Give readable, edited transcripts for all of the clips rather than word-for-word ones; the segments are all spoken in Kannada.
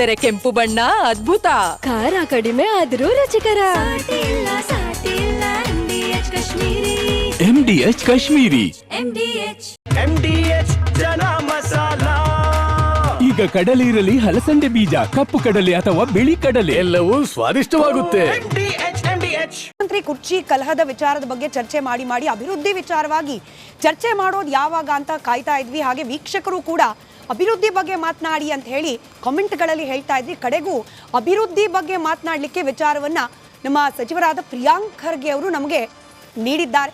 ಆದರೆ ಕೆಂಪು ಬಣ್ಣ ಅದ್ಭುತ. ಖಾರ ಕಡಿಮೆ ಆದ್ರೂ ರುಚಿಕರ. MDH ಕಾಶ್ಮೀರಿ. MDH ಜನ ಮಸಾಲ. ಈಗ ಕಡಲೆ ಇರಲಿ, ಹಲಸಂದೆ ಬೀಜ, ಕಪ್ಪು ಕಡಲೆ ಅಥವಾ ಬಿಳಿ ಕಡಲೆ, ಎಲ್ಲವೂ ಸ್ವಾದಿಷ್ಟವಾಗುತ್ತೆ. ಮಂತ್ರಿ ಕುರ್ಚಿ ಕಲಹದ ವಿಚಾರದ ಬಗ್ಗೆ ಚರ್ಚೆ ಮಾಡಿ ಅಭಿವೃದ್ಧಿ ವಿಚಾರವಾಗಿ ಚರ್ಚೆ ಮಾಡೋದು ಯಾವಾಗ ಅಂತ ಕಾಯ್ತಾ ಇದ್ವಿ. ಹಾಗೆ ವೀಕ್ಷಕರು ಕೂಡ ಅಭಿವೃದ್ಧಿ ಬಗ್ಗೆ ಮಾತನಾಡಿ ಅಂತ ಹೇಳಿ ಕಾಮೆಂಟ್ಗಳಲ್ಲಿ ಹೇಳ್ತಾ ಇದ್ವಿ. ಕಡೆಗೂ ಅಭಿವೃದ್ಧಿ ಬಗ್ಗೆ ಮಾತನಾಡಲಿಕ್ಕೆ ವಿಚಾರವನ್ನ ನಮ್ಮ ಸಚಿವರಾದ ಪ್ರಿಯಾಂಕ್ ಖರ್ಗೆ ಅವರು ನಮಗೆ ನೀಡಿದ್ದಾರೆ.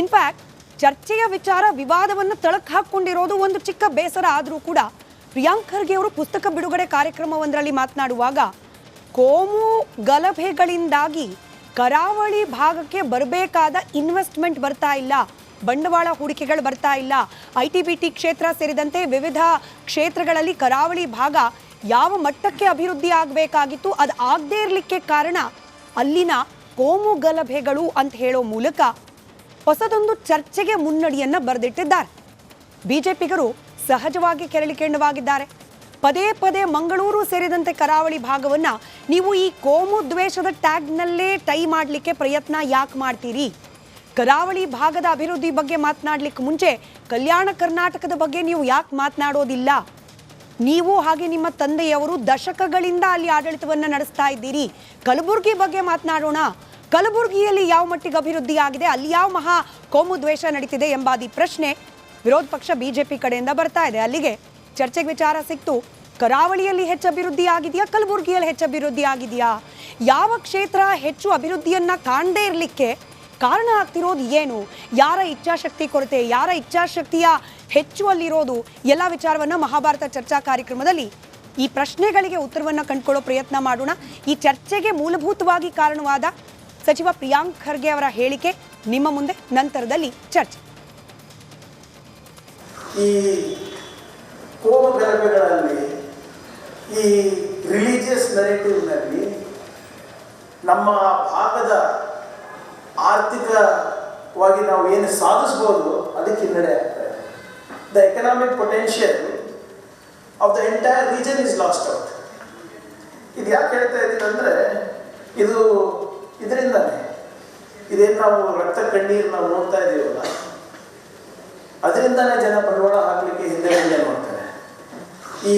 ಇನ್ಫ್ಯಾಕ್ಟ್ ಚರ್ಚೆಯ ವಿಚಾರ ವಿವಾದವನ್ನು ತಳಕು ಹಾಕೊಂಡಿರೋದು ಒಂದು ಚಿಕ್ಕ ಬೇಸರ ಆದರೂ ಕೂಡ ಪ್ರಿಯಾಂಕ್ ಖರ್ಗೆ ಅವರು ಪುಸ್ತಕ ಬಿಡುಗಡೆ ಕಾರ್ಯಕ್ರಮವೊಂದರಲ್ಲಿ ಮಾತನಾಡುವಾಗ ಕೋಮು ಗಲಭೆಗಳಿಂದಾಗಿ ಕರಾವಳಿ ಭಾಗಕ್ಕೆ ಬರಬೇಕಾದ ಇನ್ವೆಸ್ಟ್ಮೆಂಟ್ ಬರ್ತಾ ಇಲ್ಲ, ಬಂಡವಾಳ ಹೂಡಿಕೆಗಳು ಬರ್ತಾ ಇಲ್ಲ, ITBT ಕ್ಷೇತ್ರ ಸೇರಿದಂತೆ ವಿವಿಧ ಕ್ಷೇತ್ರಗಳಲ್ಲಿ ಕರಾವಳಿ ಭಾಗ ಯಾವ ಮಟ್ಟಕ್ಕೆ ಅಭಿವೃದ್ಧಿ ಆಗಬೇಕಾಗಿತ್ತು ಅದು ಆಗದೇ ಇರಲಿಕ್ಕೆ ಕಾರಣ ಅಲ್ಲಿನ ಕೋಮು ಗಲಭೆಗಳು ಅಂತ ಹೇಳೋ ಮೂಲಕ ಹೊಸದೊಂದು ಚರ್ಚೆಗೆ ಮುನ್ನಡಿಯನ್ನು ಬರೆದಿಟ್ಟಿದ್ದಾರೆ. ಬಿಜೆಪಿಗರು ಸಹಜವಾಗಿ ಕೆರಳಿಕೆಂಡವಾಗಿದ್ದಾರೆ. ಪದೇ ಪದೇ ಮಂಗಳೂರು ಸೇರಿದಂತೆ ಕರಾವಳಿ ಭಾಗವನ್ನು ನೀವು ಈ ಕೋಮು ದ್ವೇಷದ ಟ್ಯಾಗ್ನಲ್ಲೇ ಟೈ ಮಾಡಲಿಕ್ಕೆ ಪ್ರಯತ್ನ ಯಾಕೆ ಮಾಡ್ತೀರಿ? ಕರಾವಳಿ ಭಾಗದ ಅಭಿವೃದ್ಧಿ ಬಗ್ಗೆ ಮಾತನಾಡಲಿಕ್ಕೆ ಮುಂಚೆ ಕಲ್ಯಾಣ ಕರ್ನಾಟಕದ ಬಗ್ಗೆ ನೀವು ಯಾಕೆ ಮಾತನಾಡೋದಿಲ್ಲ? ನೀವು ಹಾಗೆ ನಿಮ್ಮ ತಂದೆಯವರು ದಶಕಗಳಿಂದ ಅಲ್ಲಿ ಆಡಳಿತವನ್ನು ನಡೆಸ್ತಾ ಇದ್ದೀರಿ. ಕಲಬುರಗಿ ಬಗ್ಗೆ ಮಾತನಾಡೋಣ. ಕಲಬುರಗಿಯಲ್ಲಿ ಯಾವ ಮಟ್ಟಿಗೆ ಅಭಿವೃದ್ಧಿ ಆಗಿದೆ, ಅಲ್ಲಿ ಯಾವ ಮಹಾ ಕೋಮು ದ್ವೇಷ ನಡೀತಿದೆ ಎಂಬಾದಿ ಪ್ರಶ್ನೆ ವಿರೋಧ ಪಕ್ಷ ಬಿಜೆಪಿ ಕಡೆಯಿಂದ ಬರ್ತಾ ಇದೆ. ಅಲ್ಲಿಗೆ ಚರ್ಚೆಗೆ ವಿಚಾರ ಸಿಕ್ತು. ಕರಾವಳಿಯಲ್ಲಿ ಹೆಚ್ಚು ಅಭಿವೃದ್ಧಿ ಆಗಿದೆಯಾ, ಕಲಬುರಗಿಯಲ್ಲಿ ಹೆಚ್ಚು ಅಭಿವೃದ್ಧಿ ಆಗಿದೆಯಾ? ಯಾವ ಕ್ಷೇತ್ರ ಹೆಚ್ಚು ಅಭಿವೃದ್ಧಿಯನ್ನ ಕಾಣದೇ ಇರಲಿಕ್ಕೆ ಕಾರಣ ಆಗ್ತಿರೋದು ಏನು? ಯಾರ ಇಚ್ಛಾಶಕ್ತಿ ಕೊರತೆ, ಯಾರ ಇಚ್ಛಾಶಕ್ತಿಯ ಹೆಚ್ಚು ಅಲ್ಲಿರೋದು? ಎಲ್ಲ ವಿಚಾರವನ್ನ ಮಹಾಭಾರತ ಚರ್ಚಾ ಕಾರ್ಯಕ್ರಮದಲ್ಲಿ ಈ ಪ್ರಶ್ನೆಗಳಿಗೆ ಉತ್ತರವನ್ನು ಕಂಡುಕೊಳ್ಳೋ ಪ್ರಯತ್ನ ಮಾಡೋಣ. ಈ ಚರ್ಚೆಗೆ ಮೂಲಭೂತವಾಗಿ ಕಾರಣವಾದ ಸಚಿವ ಪ್ರಿಯಾಂಕ್ ಖರ್ಗೆ ಅವರ ಹೇಳಿಕೆ ನಿಮ್ಮ ಮುಂದೆ, ನಂತರದಲ್ಲಿ ಚರ್ಚೆ. ಈ ಕೋಮು ಗಲಭೆಗಳಲ್ಲಿ, ಈ ರಿಲಿಜಿಯಸ್ ನರೇಟಿವ್ನಲ್ಲಿ ನಮ್ಮ ಭಾಗದ ಆರ್ಥಿಕವಾಗಿ ನಾವು ಏನು ಸಾಧಿಸ್ಬೋದು ಅದಕ್ಕೆ ಹಿನ್ನಡೆ ಆಗ್ತದೆ. The economic potential of the entire region is last out. ಇದು ಯಾಕೆ ಹೇಳ್ತಾ ಇದ್ದೀನಿ ಅಂದರೆ, ಇದು ಇದರಿಂದನೇ ಇದೇನು ನಾವು ರಕ್ತ ಕಣ್ಣೀರು ನಾವು ನೋಡ್ತಾ ಇದ್ದೀವಲ್ಲ, ಅದರಿಂದನೇ ಜನ ಬಂಡವಾಳ ಹಾಕಲಿಕ್ಕೆ ಹಿಂದೆ ನೋಡ್ತಾರೆ. ಈ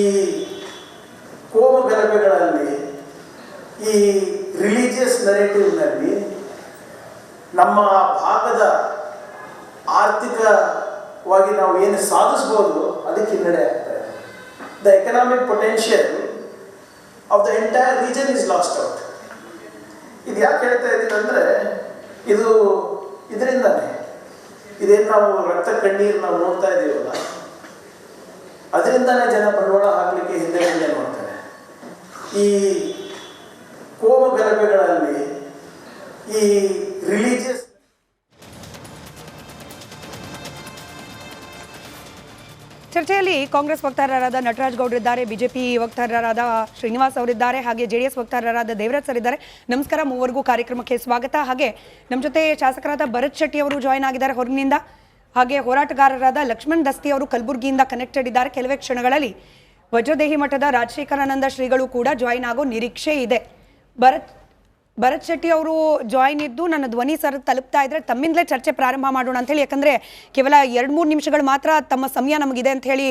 ಕೋಮು ಗಲಭೆಗಳಲ್ಲಿ, ಈ ರಿಲಿಜಿಯಸ್ ನರೇಟಿವ್ನಲ್ಲಿ ನಮ್ಮ ಭಾಗದ ಆರ್ಥಿಕವಾಗಿ ನಾವು ಏನು ಸಾಧಿಸ್ಬೋದು ಅದಕ್ಕೆ ಹಿನ್ನಡೆ ಆಗ್ತದೆ. The economic potential of the entire region is last out. ಇದು ಯಾಕೆ ಹೇಳ್ತಾ ಇದ್ದೀನಿ ಅಂದರೆ, ಇದು ಇದರಿಂದನೇ ಇದೇನು ನಾವು ರಕ್ತ ಕಣ್ಣೀರು ನಾವು ನೋಡ್ತಾ ಇದ್ದೀವಲ್ಲ, ಅದರಿಂದನೇ ಜನ ಬಂಡವಾಳ ಹಾಕಲಿಕ್ಕೆ ಹಿಂದೆ ನೋಡ್ತಾರೆ. ಈ ಕೋಮು ಗಲಭೆಗಳಲ್ಲಿ, ಈ ರಿಲಿಜಿಯಸ್ ಚರ್ಚೆಯಲ್ಲಿ ಕಾಂಗ್ರೆಸ್ ವಕ್ತಾರರಾದ ನಟರಾಜ್ ಗೌಡರಿದ್ದಾರೆ, ಬಿಜೆಪಿ ವಕ್ತಾರರಾದ ಶ್ರೀನಿವಾಸ್ ಅವರಿದ್ದಾರೆ, ಹಾಗೆ JDS ವಕ್ತಾರರಾದ ದೇವರಾಜ್ ಸರ್ ಇದ್ದಾರೆ. ನಮಸ್ಕಾರ, ಮೂವರೆಗೂ ಕಾರ್ಯಕ್ರಮಕ್ಕೆ ಸ್ವಾಗತ. ಹಾಗೆ ನಮ್ಮ ಜೊತೆ ಶಾಸಕರಾದ ಭರತ್ ಶೆಟ್ಟಿ ಅವರು ಜಾಯ್ನ್ ಆಗಿದ್ದಾರೆ ಹೊರಗಿನಿಂದ, ಹಾಗೆ ಹೋರಾಟಗಾರರಾದ ಲಕ್ಷ್ಮಣ್ ದಸ್ತಿ ಅವರು ಕಲಬುರಗಿಯಿಂದ ಕನೆಕ್ಟೆಡ್ ಇದ್ದಾರೆ. ಕೆಲವೇ ಕ್ಷಣಗಳಲ್ಲಿ ವಜ್ರದೇಹಿ ಮಠದ ರಾಜಶೇಖರಾನಂದ ಶ್ರೀಗಳು ಕೂಡ ಜಾಯ್ನ್ ಆಗೋ ನಿರೀಕ್ಷೆ ಇದೆ. ಭರತ್ ಶೆಟ್ಟಿ ಅವರು ಜಾಯ್ನ್ ಇದ್ದು ನನ್ನ ಧ್ವನಿ ಸರ್ ತಲುಪ್ತಾ ಇದ್ರೆ ತಮ್ಮಿಂದಲೇ ಚರ್ಚೆ ಪ್ರಾರಂಭ ಮಾಡೋಣ ಅಂತ ಹೇಳಿ, ಯಾಕಂದರೆ ಕೇವಲ 2-3 ನಿಮಿಷಗಳು ಮಾತ್ರ ತಮ್ಮ ಸಮಯ ನಮಗಿದೆ ಅಂತ ಹೇಳಿ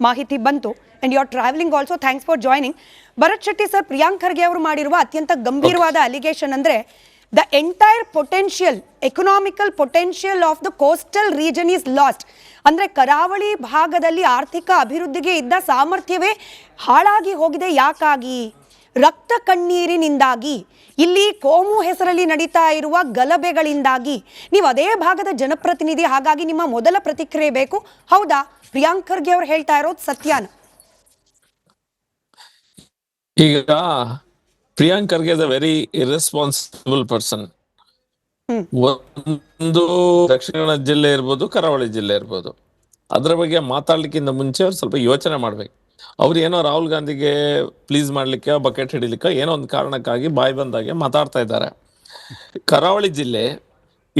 ಮಾಹಿತಿ ಬಂತು. And you are travelling also, thanks for joining. Bharat Shetty sir, Priyank Kharge ಅವರು ಮಾಡಿರುವ ಅತ್ಯಂತ ಗಂಭೀರವಾದ ಅಲಿಗೇಷನ್ ಅಂದರೆ the entire potential, economical potential of the coastal region is lost. ಅಂದರೆ ಕರಾವಳಿ ಭಾಗದಲ್ಲಿ ಆರ್ಥಿಕ ಅಭಿವೃದ್ಧಿಗೆ ಇದ್ದ ಸಾಮರ್ಥ್ಯವೇ ಹಾಳಾಗಿ ಹೋಗಿದೆ. ಯಾಕಾಗಿ? ರಕ್ತ ಕಣ್ಣೀರಿನಿಂದಾಗಿ, ಇಲ್ಲಿ ಕೋಮು ಹೆಸರಲ್ಲಿ ನಡೀತಾ ಇರುವ ಗಲಭೆಗಳಿಂದಾಗಿ. ನೀವು ಅದೇ ಭಾಗದ ಜನಪ್ರತಿನಿಧಿ, ಹಾಗಾಗಿ ನಿಮ್ಮ ಮೊದಲ ಪ್ರತಿಕ್ರಿಯೆ ಬೇಕು. ಹೌದಾ, ಪ್ರಿಯಾಂಕ್ ಖರ್ಗೆ ಅವರು ಹೇಳ್ತಾ ಇರೋದು ಸತ್ಯಾನ? ಈಗ Priyank Kharge is a very irresponsible person. ಒಂದು ದಕ್ಷಿಣ ಕನ್ನಡ ಜಿಲ್ಲೆ ಇರ್ಬೋದು, ಕರಾವಳಿ ಜಿಲ್ಲೆ ಇರ್ಬೋದು, ಅದರ ಬಗ್ಗೆ ಮಾತಾಡ್ಲಿಕ್ಕಿಂತ ಮುಂಚೆ ಅವ್ರು ಸ್ವಲ್ಪ ಯೋಚನೆ ಮಾಡ್ಬೇಕು. ಅವ್ರು ಏನೋ ರಾಹುಲ್ ಗಾಂಧಿಗೆ ಪ್ಲೀಸ್ ಮಾಡ್ಲಿಕ್ಕೆ, ಬಕೆಟ್ ಹಿಡಿಲಿಕ್ಕೆ ಏನೋ ಒಂದು ಕಾರಣಕ್ಕಾಗಿ ಬಾಯಿ ಬಂದಾಗೆ ಮಾತಾಡ್ತಾ ಇದ್ದಾರೆ. ಕರಾವಳಿ ಜಿಲ್ಲೆ